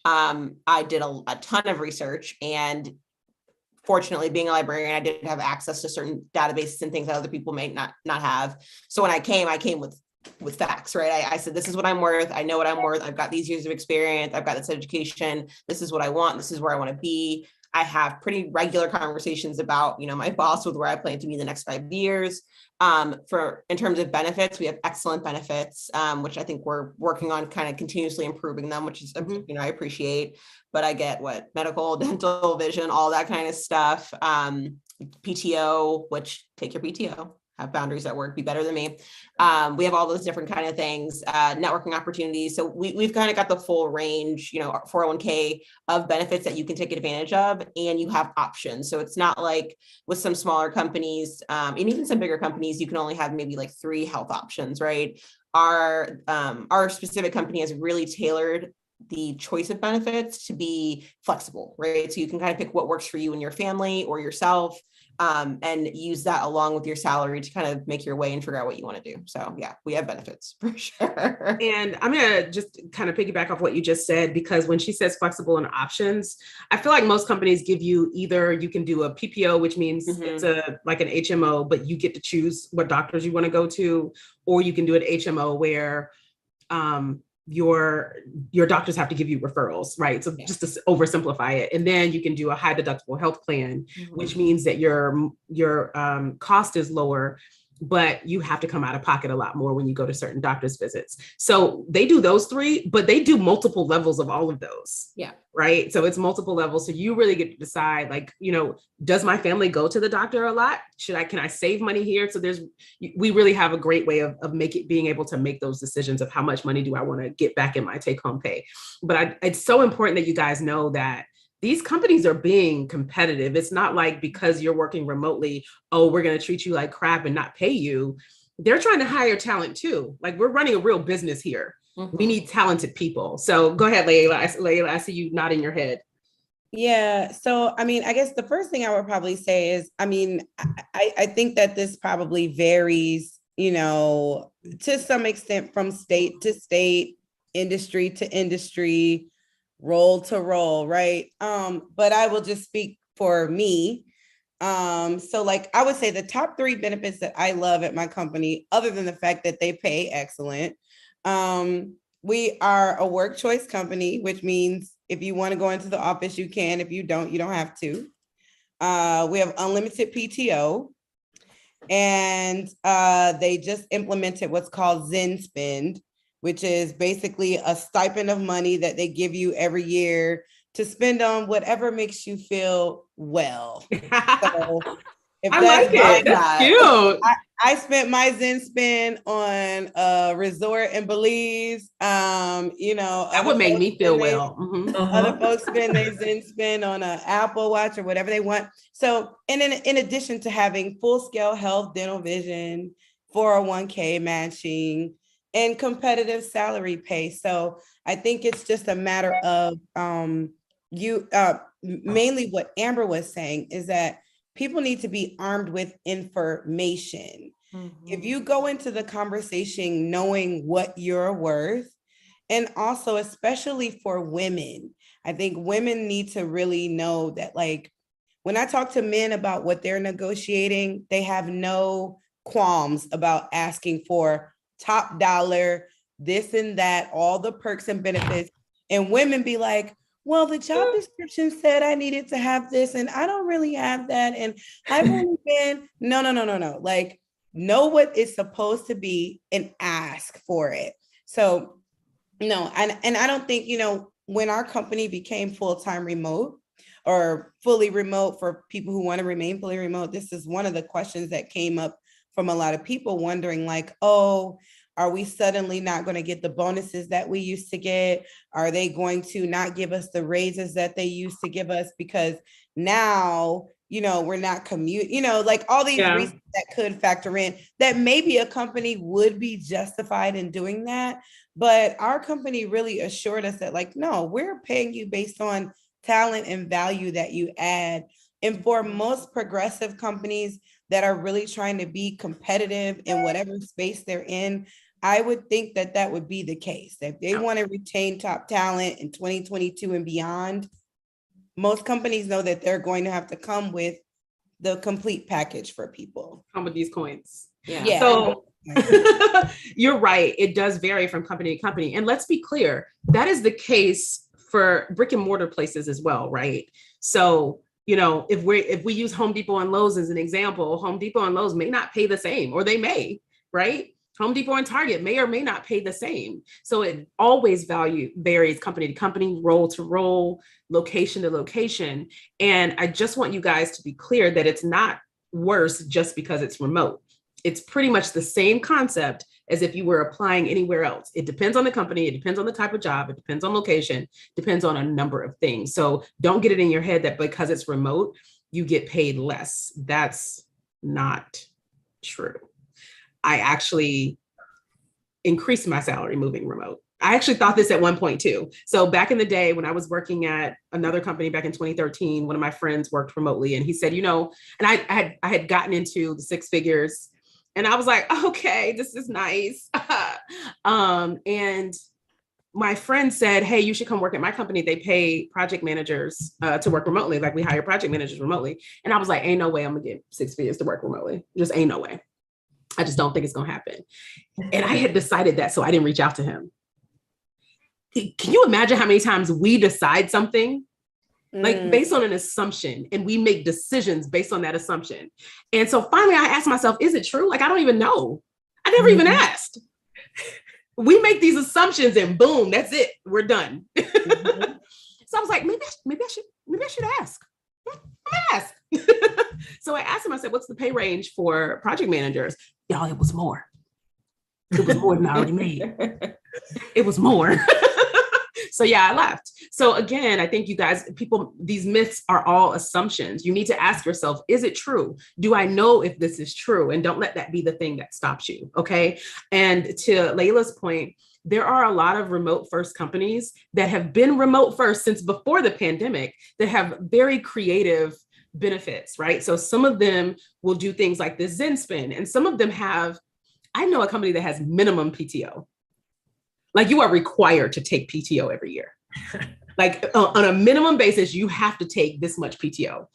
I did a ton of research, and fortunately, being a librarian, I did have access to certain databases and things that other people may not have. So when I came with facts, right? I said, this is what I'm worth. I know what I'm worth. I've got these years of experience. I've got this education. This is what I want. This is where I want to be. I have pretty regular conversations about, my boss with where I plan to be in the next 5 years. In terms of benefits, we have excellent benefits, which I think we're working on kind of continuously improving them, which is, I appreciate, but I get medical, dental, vision, all that kind of stuff. PTO, which take your PTO. Have boundaries at work, be better than me. We have all those different kind of things, networking opportunities. So we've kind of got the full range, 401k of benefits that you can take advantage of, and you have options. So it's not like with some smaller companies, and even some bigger companies, you can only have maybe like 3 health options, right? Our specific company has really tailored the choice of benefits to be flexible, right? So you can kind of pick what works for you and your family or yourself, and use that along with your salary to kind of make your way and figure out what you want to do. So yeah, we have benefits for sure. And I'm going to just kind of piggyback off what you just said, because when she says flexible and options, I feel like most companies give you either you can do a PPO, which means it's like an HMO, but you get to choose what doctors you want to go to, or you can do an HMO where your doctors have to give you referrals, right? So just to oversimplify it. And then you can do a high deductible health plan, which means that your cost is lower, but you have to come out of pocket a lot more when you go to certain doctor's visits. So they do those 3, but they do multiple levels of all of those. Yeah. Right. So it's multiple levels. So you really get to decide, like, does my family go to the doctor a lot? Can I save money here? So we really have a great way of being able to make those decisions of how much money do I want to get back in my take home pay. But it's so important that you guys know that these companies are being competitive. It's not like because you're working remotely, oh, we're going to treat you like crap and not pay you. They're trying to hire talent too. Like, we're running a real business here. We need talented people. So go ahead, Layla. I see you nodding your head. Yeah. So, I guess the first thing I would probably say is, I think that this probably varies, to some extent from state to state, industry to industry, role to role, right? But I will just speak for me. So like I would say the top 3 benefits that I love at my company, other than the fact that they pay excellent. We are a work choice company, which means if you want to go into the office, you can. If you don't have to. We have unlimited PTO. And they just implemented what's called Zen Spend, which is basically a stipend of money that they give you every year to spend on whatever makes you feel well. So if I like it. That's cute. I spent my Zen Spend on a resort in Belize. That would make me feel well. Other folks spend their Zen Spend on an Apple Watch or whatever they want. So, and in addition to having full scale health, dental, vision, 401k matching, and competitive salary pay. So I think it's just a matter of mainly what Amber was saying is that people need to be armed with information. If you go into the conversation knowing what you're worth And also, especially for women, I think women need to really know that, like, when I talk to men about what they're negotiating, they have no qualms about asking for top dollar, this and that, all the perks and benefits. And women be like, well, the job description said I needed to have this, and I don't really have that. And I've only been, no. Like, know what it's supposed to be and ask for it. So, no, and I don't think, when our company became full-time remote or fully remote for people who want to remain fully remote, this is one of the questions that came up from a lot of people wondering, like, oh, are we suddenly not going to get the bonuses that we used to get? Are they going to not give us the raises that they used to give us? Because now, we're not like all these reasons that could factor in that maybe a company would be justified in doing that. But our company really assured us that, like, no, we're paying you based on talent and value that you add. And for most progressive companies that are really trying to be competitive in whatever space they're in, I would think that that would be the case. If they want to retain top talent in 2022 and beyond, most companies know that they're going to have to come with the complete package for people. Come with these coins. Yeah. So you're right. It does vary from company to company. And let's be clear, that is the case for brick and mortar places as well, right? So, if we use Home Depot and Lowe's as an example, Home Depot and Lowe's may not pay the same, or they may, right? Home Depot and Target may or may not pay the same. So it always varies company to company, role to role, location to location. And I just want you guys to be clear that it's not worse just because it's remote. It's pretty much the same concept as if you were applying anywhere else. It depends on the company. It depends on the type of job. It depends on location, depends on a number of things. So don't get it in your head that because it's remote, you get paid less. That's not true. I actually increased my salary moving remote. I actually thought this at one point too. So back in the day when I was working at another company back in 2013, one of my friends worked remotely and he said, and I had gotten into the six figures and I was like, okay, this is nice. And my friend said, hey, you should come work at my company. They pay project managers to work remotely. Like we hire project managers remotely. And I was like, ain't no way I'm gonna get six figures to work remotely. Just ain't no way. I just don't think it's gonna happen. And I had decided that, so I didn't reach out to him. Can you imagine how many times we decide something like based on an assumption and we make decisions based on that assumption? And so finally I asked myself, is it true? Like, I don't even know. I never even asked. We make these assumptions and boom, that's it. We're done. So I was like, maybe I should ask. I'm gonna ask. So I asked him, I said, what's the pay range for project managers? Y'all, it was more. It was more than I already made. It was more. So yeah, I left. So again, I think you guys, these myths are all assumptions. You need to ask yourself, is it true? Do I know if this is true? And don't let that be the thing that stops you. Okay. And to Layla's point, there are a lot of remote first companies that have been remote first since before the pandemic that have very creative benefits, right? So some of them will do things like the Zen spin, and some of them I know a company that has minimum PTO. Like you are required to take PTO every year. Like on a minimum basis, you have to take this much PTO.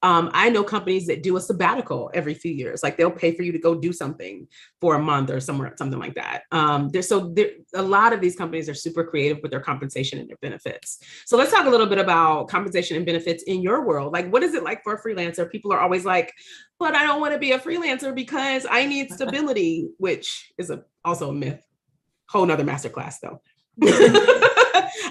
I know companies that do a sabbatical every few years. Like they'll pay for you to go do something for a month or something like that. A lot of these companies are super creative with their compensation and their benefits. So let's talk a little bit about compensation and benefits in your world. Like, what is it like for a freelancer? People are always like, but I don't want to be a freelancer because I need stability, which is also a myth. Whole nother masterclass though.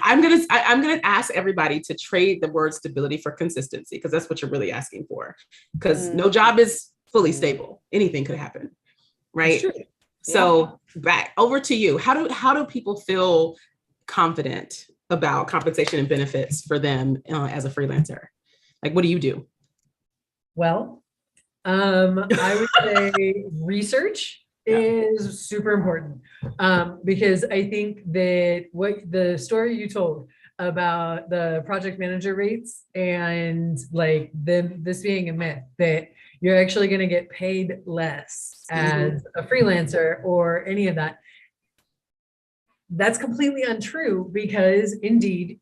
I'm gonna ask everybody to trade the word stability for consistency, because that's what you're really asking for. Because no job is fully stable. Anything could happen, right? So back over to you. How do people feel confident about compensation and benefits for them as a freelancer? Like, what do you do? Well, I would say research is super important, because I think that what the story you told about the project manager rates and like this being a myth that you're actually going to get paid less as a freelancer or any of that. that's completely untrue because indeed,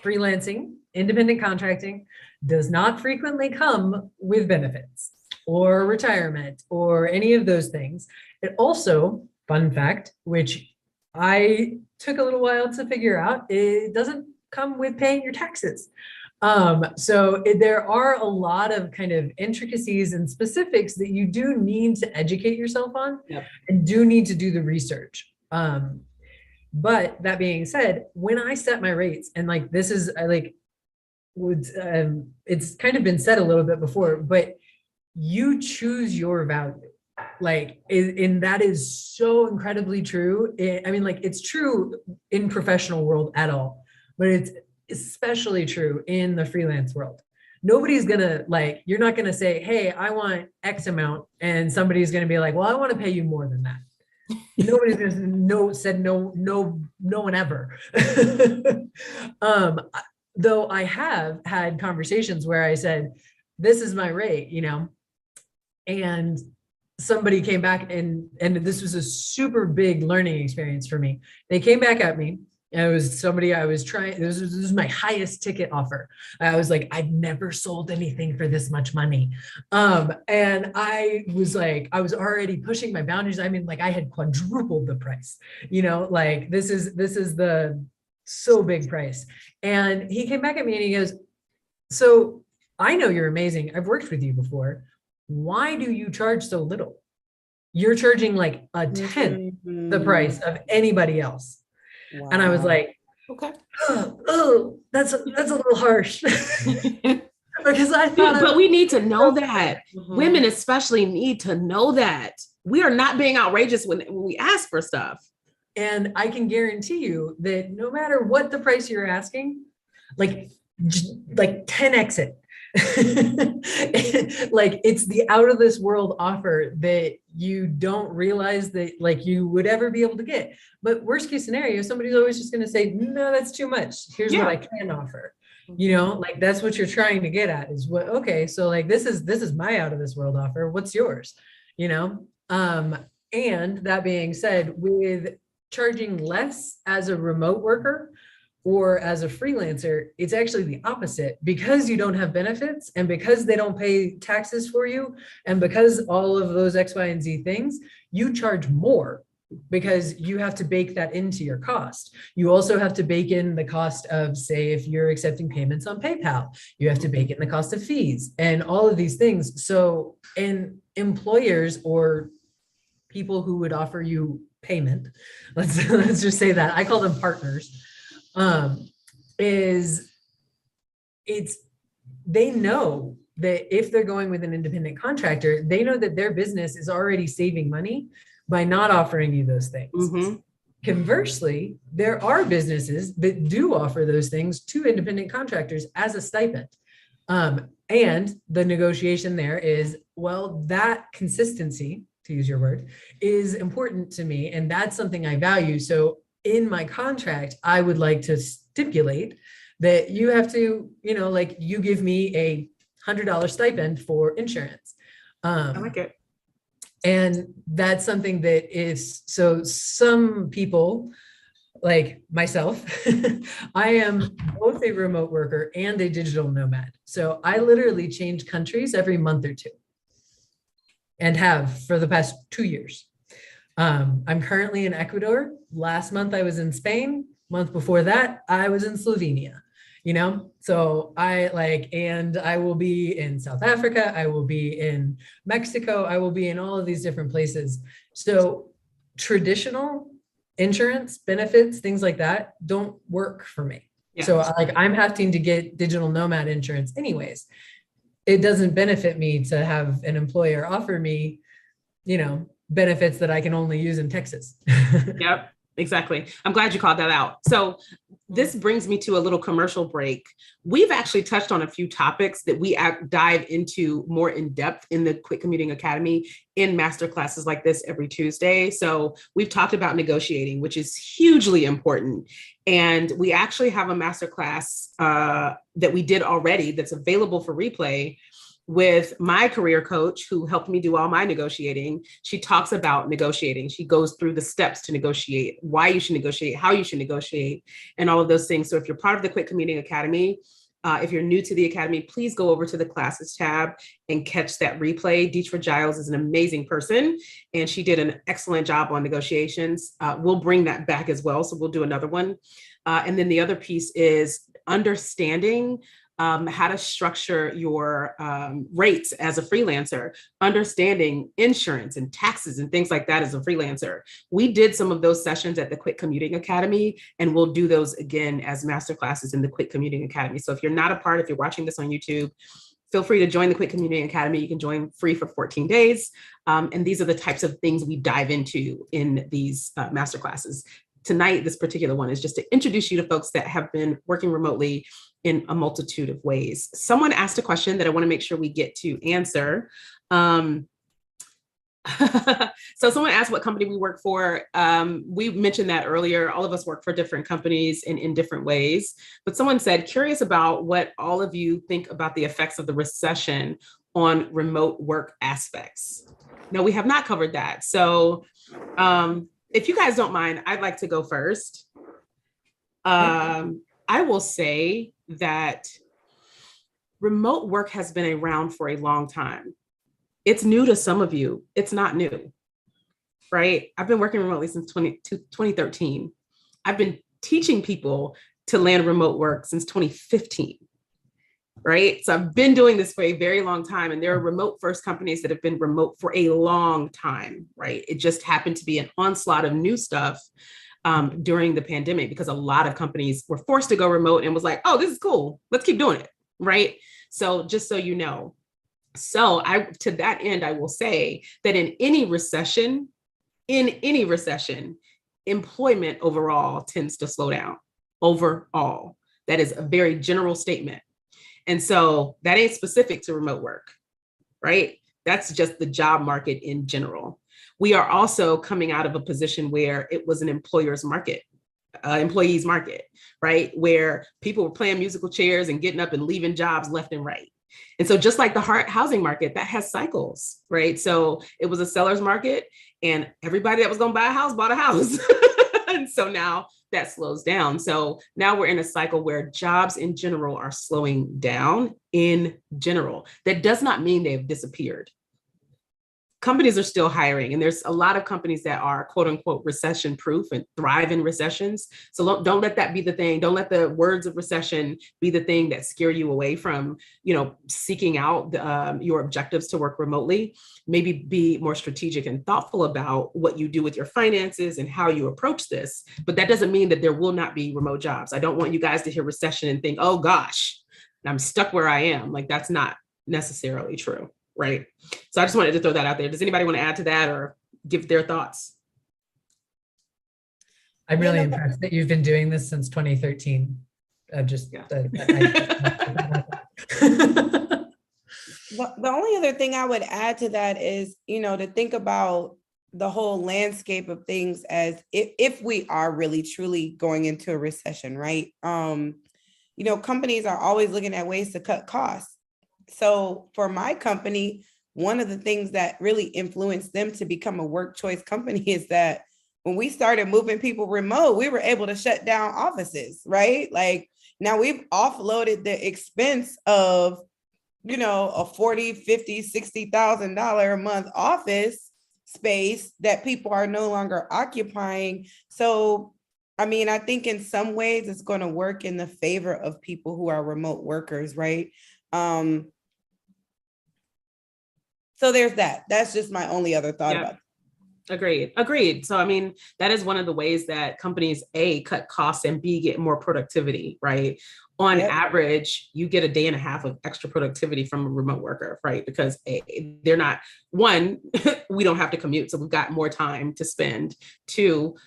freelancing, independent contracting does not frequently come with benefits or retirement or any of those things. It also, fun fact, which I took a little while to figure out, it doesn't come with paying your taxes. There are a lot of kind of intricacies and specifics that you do need to educate yourself on. Yep. And do need to do the research. But that being said, when I set my rates, and like this is it's kind of been said a little bit before, but you choose your value. And that is so incredibly true. It's true in professional world at all, but it's especially true in the freelance world. Nobody's gonna you're not gonna say, hey, I want X amount, and somebody's gonna be like, well, I want to pay you more than that. Nobody's gonna said no one ever. Though I have had conversations where I said, this is my rate, and somebody came back and this was a super big learning experience for me. They came back at me. And it was somebody I was trying, this was my highest ticket offer. I was like, I've never sold anything for this much money. And I was already pushing my boundaries. I had quadrupled the price, this is the so big price. And he came back at me and he goes, so I know you're amazing. I've worked with you before. Why do you charge so little? You're charging like a tenth the price of anybody else. Wow. And I was like, okay, that's a little harsh. Because I thought, but we need to know that. Women especially need to know that we are not being outrageous when we ask for stuff. And I can guarantee you that no matter what the price you're asking, like 10x it. It's the out of this world offer that you don't realize that you would ever be able to get. But worst case scenario, somebody's always just going to say, no, that's too much. Here's what I can offer. That's what you're trying to get at is what, okay, so this is my out of this world offer. What's yours? And that being said, with charging less as a remote worker or as a freelancer, it's actually the opposite. Because you don't have benefits and because they don't pay taxes for you and because all of those X, Y, and Z things, you charge more because you have to bake that into your cost. You also have to bake in the cost of, say, if you're accepting payments on PayPal, you have to bake in the cost of fees and all of these things. So, and employers or people who would offer you payment, let's just say that, I call them partners, they know that if they're going with an independent contractor, they know that their business is already saving money by not offering you those things. Mm-hmm. Conversely, there are businesses that do offer those things to independent contractors as a stipend. And the negotiation there is, well, that consistency, to use your word, is important to me. And that's something I value. So in my contract, I would like to stipulate that you have to, you give me a $100 stipend for insurance. I like it. And that's something that is, so some people like myself, I am both a remote worker and a digital nomad. So I literally change countries every month or two and have for the past 2 years. I'm currently in Ecuador. Last month I was in Spain. Month before that, I was in Slovenia. So and I will be in South Africa. I will be in Mexico. I will be in all of these different places. So traditional insurance benefits, things like that, don't work for me. Yeah. So I'm having to get digital nomad insurance anyways. It doesn't benefit me to have an employer offer me, benefits that I can only use in Texas. Yep. Exactly. I'm glad you called that out. So this brings me to a little commercial break. We've actually touched on a few topics that we dive into more in depth in the Quit Commuting Academy in masterclasses like this every Tuesday. So we've talked about negotiating, which is hugely important. And we actually have a masterclass that we did already that's available for replay with my career coach who helped me do all my negotiating. She talks about negotiating. She goes through the steps to negotiate, why you should negotiate, how you should negotiate, and all of those things. So if you're part of the Quit Commuting Academy, if you're new to the Academy, please go over to the classes tab and catch that replay. Deetra Giles is an amazing person, and she did an excellent job on negotiations. We'll bring that back as well. So we'll do another one. And then the other piece is understanding how to structure your rates as a freelancer, understanding insurance and taxes and things like that as a freelancer. We did some of those sessions at the Quit Commuting Academy, and we'll do those again as masterclasses in the Quit Commuting Academy. So if you're not a part, if you're watching this on YouTube, feel free to join the Quit Commuting Academy. You can join free for 14 days. And these are the types of things we dive into in these masterclasses. Tonight, this particular one is just to introduce you to folks that have been working remotely in a multitude of ways. Someone asked a question that I want to make sure we get to answer. So someone asked what company we work for. We mentioned that earlier. All of us work for different companies in different ways. But someone said, curious about what all of you think about the effects of the recession on remote work aspects. No, we have not covered that. So if you guys don't mind, I'd like to go first. I will say that remote work has been around for a long time. It's new to some of you. It's not new, right? I've been working remotely since 2013. I've been teaching people to land remote work since 2015, right? So I've been doing this for a very long time, and there are remote first companies that have been remote for a long time, right? It just happened to be an onslaught of new stuff during the pandemic because a lot of companies were forced to go remote and was like, oh, this is cool. Let's keep doing it, right? So just so you know. So to that end, I will say that in any recession, employment overall tends to slow down overall. That is a very general statement. And so that ain't specific to remote work, right? That's just the job market in general. We are also coming out of a position where it was an employer's market, employees market, right? Where people were playing musical chairs and getting up and leaving jobs left and right. And so just like the housing market, that has cycles, right? So it was a seller's market and everybody that was going to buy a house bought a house. And so now that slows down. So now we're in a cycle where jobs in general are slowing down in general. That does not mean they've disappeared. Companies are still hiring, and there's a lot of companies that are quote unquote recession proof and thrive in recessions. So don't let that be the thing. Don't let the words of recession be the thing that scare you away from, seeking out your objectives to work remotely. Maybe be more strategic and thoughtful about what you do with your finances and how you approach this. But that doesn't mean that there will not be remote jobs. I don't want you guys to hear recession and think, oh gosh, I'm stuck where I am. Like that's not necessarily true. Right. So I just wanted to throw that out there. Does anybody want to add to that or give their thoughts? I'm really impressed that you've been doing this since 2013. The only other thing I would add to that is, to think about the whole landscape of things as if we are really truly going into a recession, right? Companies are always looking at ways to cut costs. So for my company, one of the things that really influenced them to become a work choice company is that when we started moving people remote, we were able to shut down offices, right? Like now we've offloaded the expense of, a $40,000, $50,000, $60,000 a month office space that people are no longer occupying. So, I think in some ways it's going to work in the favor of people who are remote workers, right? So there's that. That's just my only other thought about it. Agreed. So, that is one of the ways that companies, A, cut costs and B, get more productivity, right? On average, you get a day and a half of extra productivity from a remote worker, right? Because they're not, one, we don't have to commute. So we've got more time to spend. Two,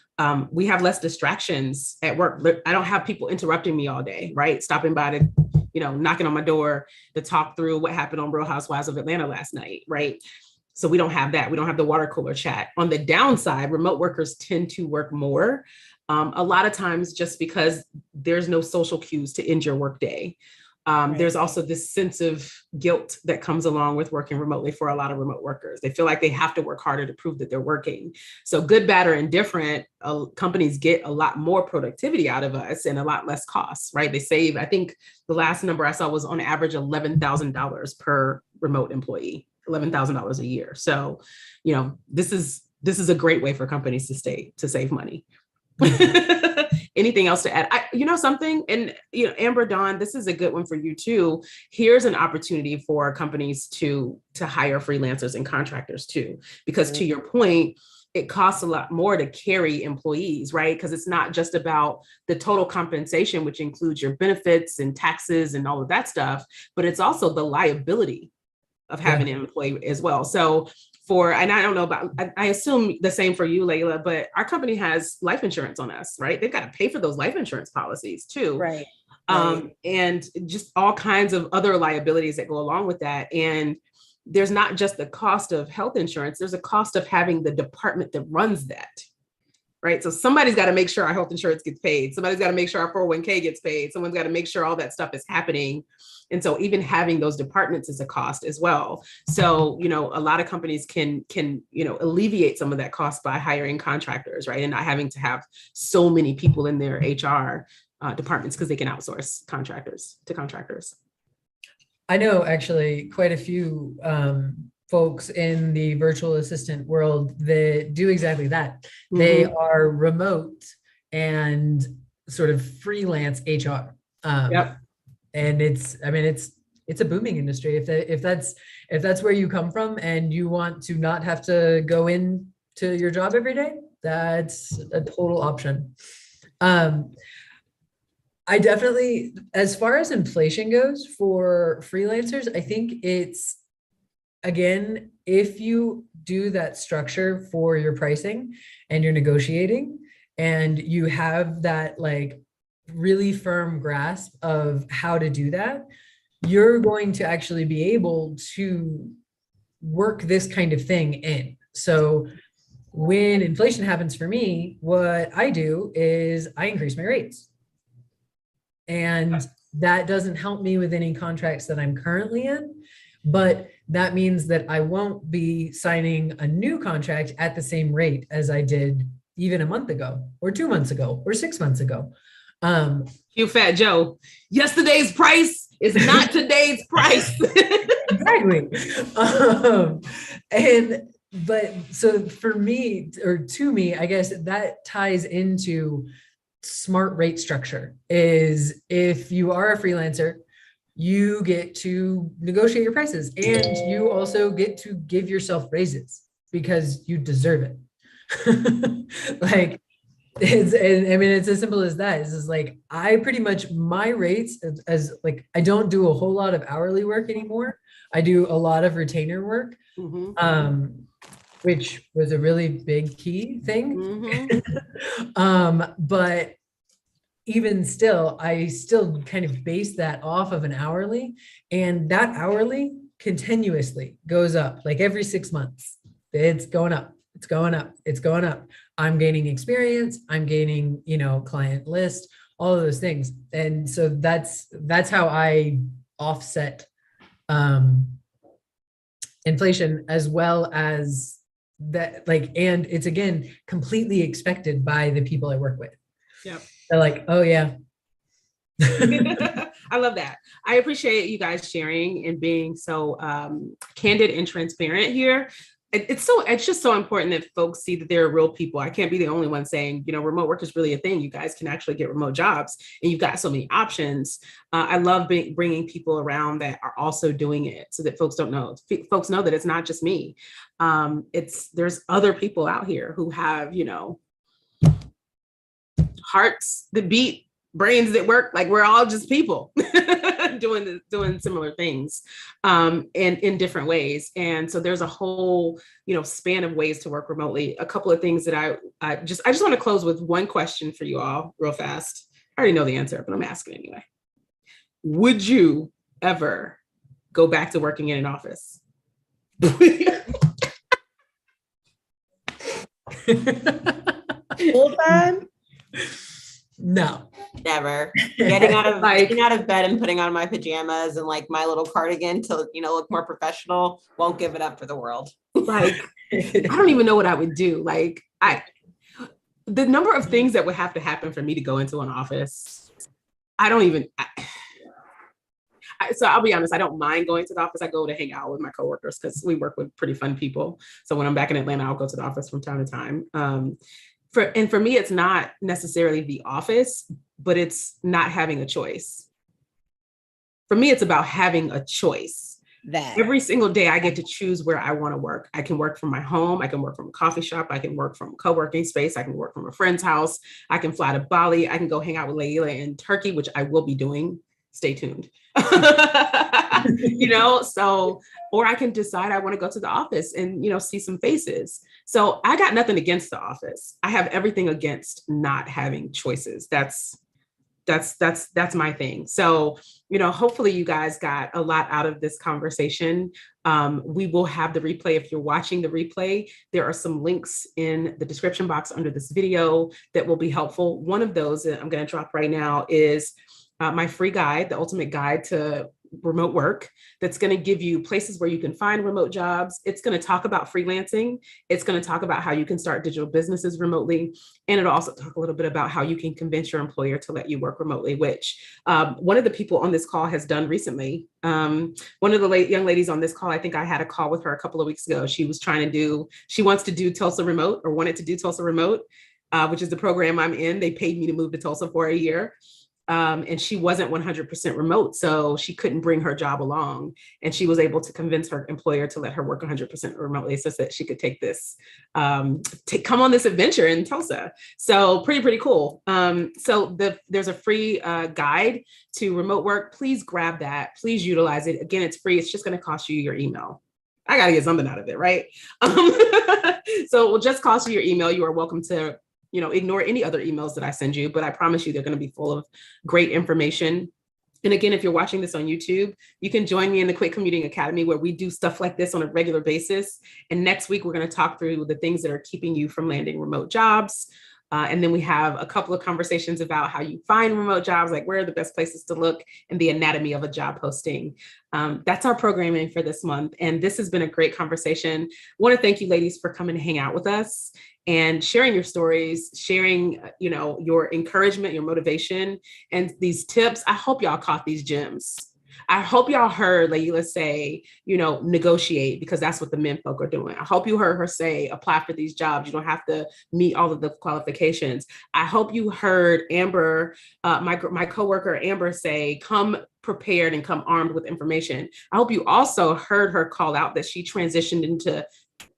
we have less distractions at work. I don't have people interrupting me all day, right? Stopping by to knocking on my door to talk through what happened on Real Housewives of Atlanta last night, right? So we don't have that. We don't have the water cooler chat. On the downside, remote workers tend to work more, a lot of times just because there's no social cues to end your workday. There's also this sense of guilt that comes along with working remotely for a lot of remote workers. They feel like they have to work harder to prove that they're working. So good, bad, or indifferent, companies get a lot more productivity out of us and a lot less costs, right? They save, I think the last number I saw was on average $11,000 per remote employee, $11,000 a year. So, this is a great way for companies to save money. Anything else to add? Something, and Amber, Dawn, this is a good one for you too. Here's an opportunity for companies to hire freelancers and contractors too, because to your point, it costs a lot more to carry employees, right? Because it's not just about the total compensation, which includes your benefits and taxes and all of that stuff, but it's also the liability of having an employee as well. So and I don't know about, I assume the same for you, Layla, but our company has life insurance on us, right? They've got to pay for those life insurance policies too. Right. And just all kinds of other liabilities that go along with that. And there's not just the cost of health insurance, there's a cost of having the department that runs that, right? So somebody's got to make sure our health insurance gets paid. Somebody's got to make sure our 401k gets paid. Someone's got to make sure all that stuff is happening. And so even having those departments is a cost as well. So, a lot of companies can alleviate some of that cost by hiring contractors, right? And not having to have so many people in their HR departments because they can outsource contractors to contractors. I know actually quite a few folks in the virtual assistant world that do exactly that. Mm-hmm. They are remote and sort of freelance HR. Yep. And it's a booming industry. If that's where you come from and you want to not have to go in to your job every day, that's a total option. I definitely, as far as inflation goes for freelancers, I think it's, again, if you do that structure for your pricing and you're negotiating and you have that really firm grasp of how to do that, you're going to actually be able to work this kind of thing in. So when inflation happens for me, what I do is I increase my rates. And that doesn't help me with any contracts that I'm currently in, but that means that I won't be signing a new contract at the same rate as I did even a month ago or 2 months ago or 6 months ago. You Fat Joe, yesterday's price is not today's price. Exactly. But so for me, or to me, I guess that ties into smart rate structure. Is if you are a freelancer, you get to negotiate your prices and you also get to give yourself raises because you deserve it. It's as simple as that. It's just I pretty much, my rates as I don't do a whole lot of hourly work anymore. I do a lot of retainer work, which was a really big key thing. But even still, I still kind of base that off of an hourly, and that hourly continuously goes up every 6 months. It's going up. It's going up. It's going up. I'm gaining experience. I'm gaining, client list, all of those things. And so that's how I offset inflation, as well as that, and it's, again, completely expected by the people I work with. Yep. They're oh yeah. I love that. I appreciate you guys sharing and being so candid and transparent here. It's just so important that folks see that there are real people. I can't be the only one saying, remote work is really a thing. You guys can actually get remote jobs and you've got so many options. I love bringing people around that are also doing it so that folks know that it's not just me. There's other people out here who have, hearts that beat, brains that work. We're all just people doing similar things in different ways. And so there's a whole, span of ways to work remotely. A couple of things that I just want to close with one question for you all real fast. I already know the answer, but I'm asking anyway. Would you ever go back to working in an office? Full time? No. Never. Getting out of getting out of bed and putting on my pajamas and like my little cardigan to, you know, look more professional. Won't give it up for the world. Like, I don't even know what I would do. Like, the number of things that would have to happen for me to go into an office, I don't even. So I'll be honest, I don't mind going to the office. I go to hang out with my coworkers because we work with pretty fun people. So when I'm back in Atlanta, I'll go to the office from time to time. For me, it's not necessarily the office, but it's not having a choice. For me, it's about having a choice. That every single day I get to choose where I want to work. I can work from my home. I can work from a coffee shop. I can work from a co-working space. I can work from a friend's house. I can fly to Bali. I can go hang out with Layla in Turkey, which I will be doing. Stay tuned. You know, so, or I can decide I want to go to the office and, you know, see some faces. So I got nothing against the office. I have everything against not having choices. That's my thing. So, you know, hopefully you guys got a lot out of this conversation. We will have the replay. If you're watching the replay, there are some links in the description box under this video that will be helpful. One of those that I'm going to drop right now is my free guide, the ultimate guide to remote work, that's going to give you places where you can find remote jobs. It's going to talk about freelancing. It's going to talk about how you can start digital businesses remotely. And it'll also talk a little bit about how you can convince your employer to let you work remotely, which one of the people on this call has done recently. One of the young ladies on this call, I think I had a call with her a couple of weeks ago. She wants to do Tulsa Remote, or wanted to do Tulsa Remote, which is the program I'm in. They paid me to move to Tulsa for a year. And she wasn't 100% remote, so she couldn't bring her job along. And she was able to convince her employer to let her work 100% remotely so that she could take this, come on this adventure in Tulsa. So pretty cool. So there's a free guide to remote work. Please grab that. Please utilize it. Again, it's free. It's just going to cost you your email. I got to get something out of it, right? So it will just cost you your email. You are welcome to ignore any other emails that I send you, but I promise you they're going to be full of great information. And again, if you're watching this on YouTube, you can join me in the Quick Commuting Academy, where we do stuff like this on a regular basis. And next week, we're going to talk through the things that are keeping you from landing remote jobs. And then we have a couple of conversations about how you find remote jobs, like where are the best places to look, and the anatomy of a job posting. That's our programming for this month. And this has been a great conversation. I want to thank you ladies for coming to hang out with us and sharing your stories, sharing, your encouragement, your motivation, and these tips. I hope y'all caught these gems. I hope y'all heard Layla say, negotiate, because that's what the men folk are doing. I hope you heard her say, apply for these jobs. You don't have to meet all of the qualifications. I hope you heard Amber, my coworker Amber, say, come prepared and come armed with information. I hope you also heard her call out that she transitioned into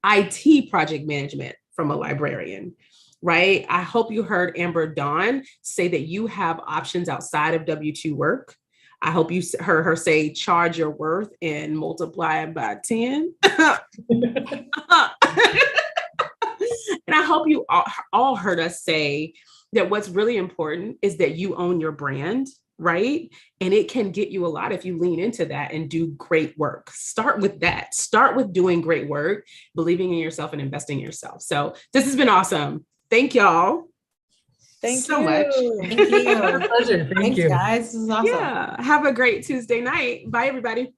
IT project management from a librarian, right? I hope you heard Amber Dawn say that you have options outside of W-2 work. I hope you heard her say, charge your worth and multiply it by 10. And I hope you all heard us say that what's really important is that you own your brand, right? And it can get you a lot if you lean into that and do great work. Start with that. Start with doing great work, believing in yourself and investing in yourself. So this has been awesome. Thank y'all. Thank so you. much. Thank you. Pleasure. Thank Thanks, you. guys. This is awesome. Yeah. Have a great Tuesday night. Bye, everybody.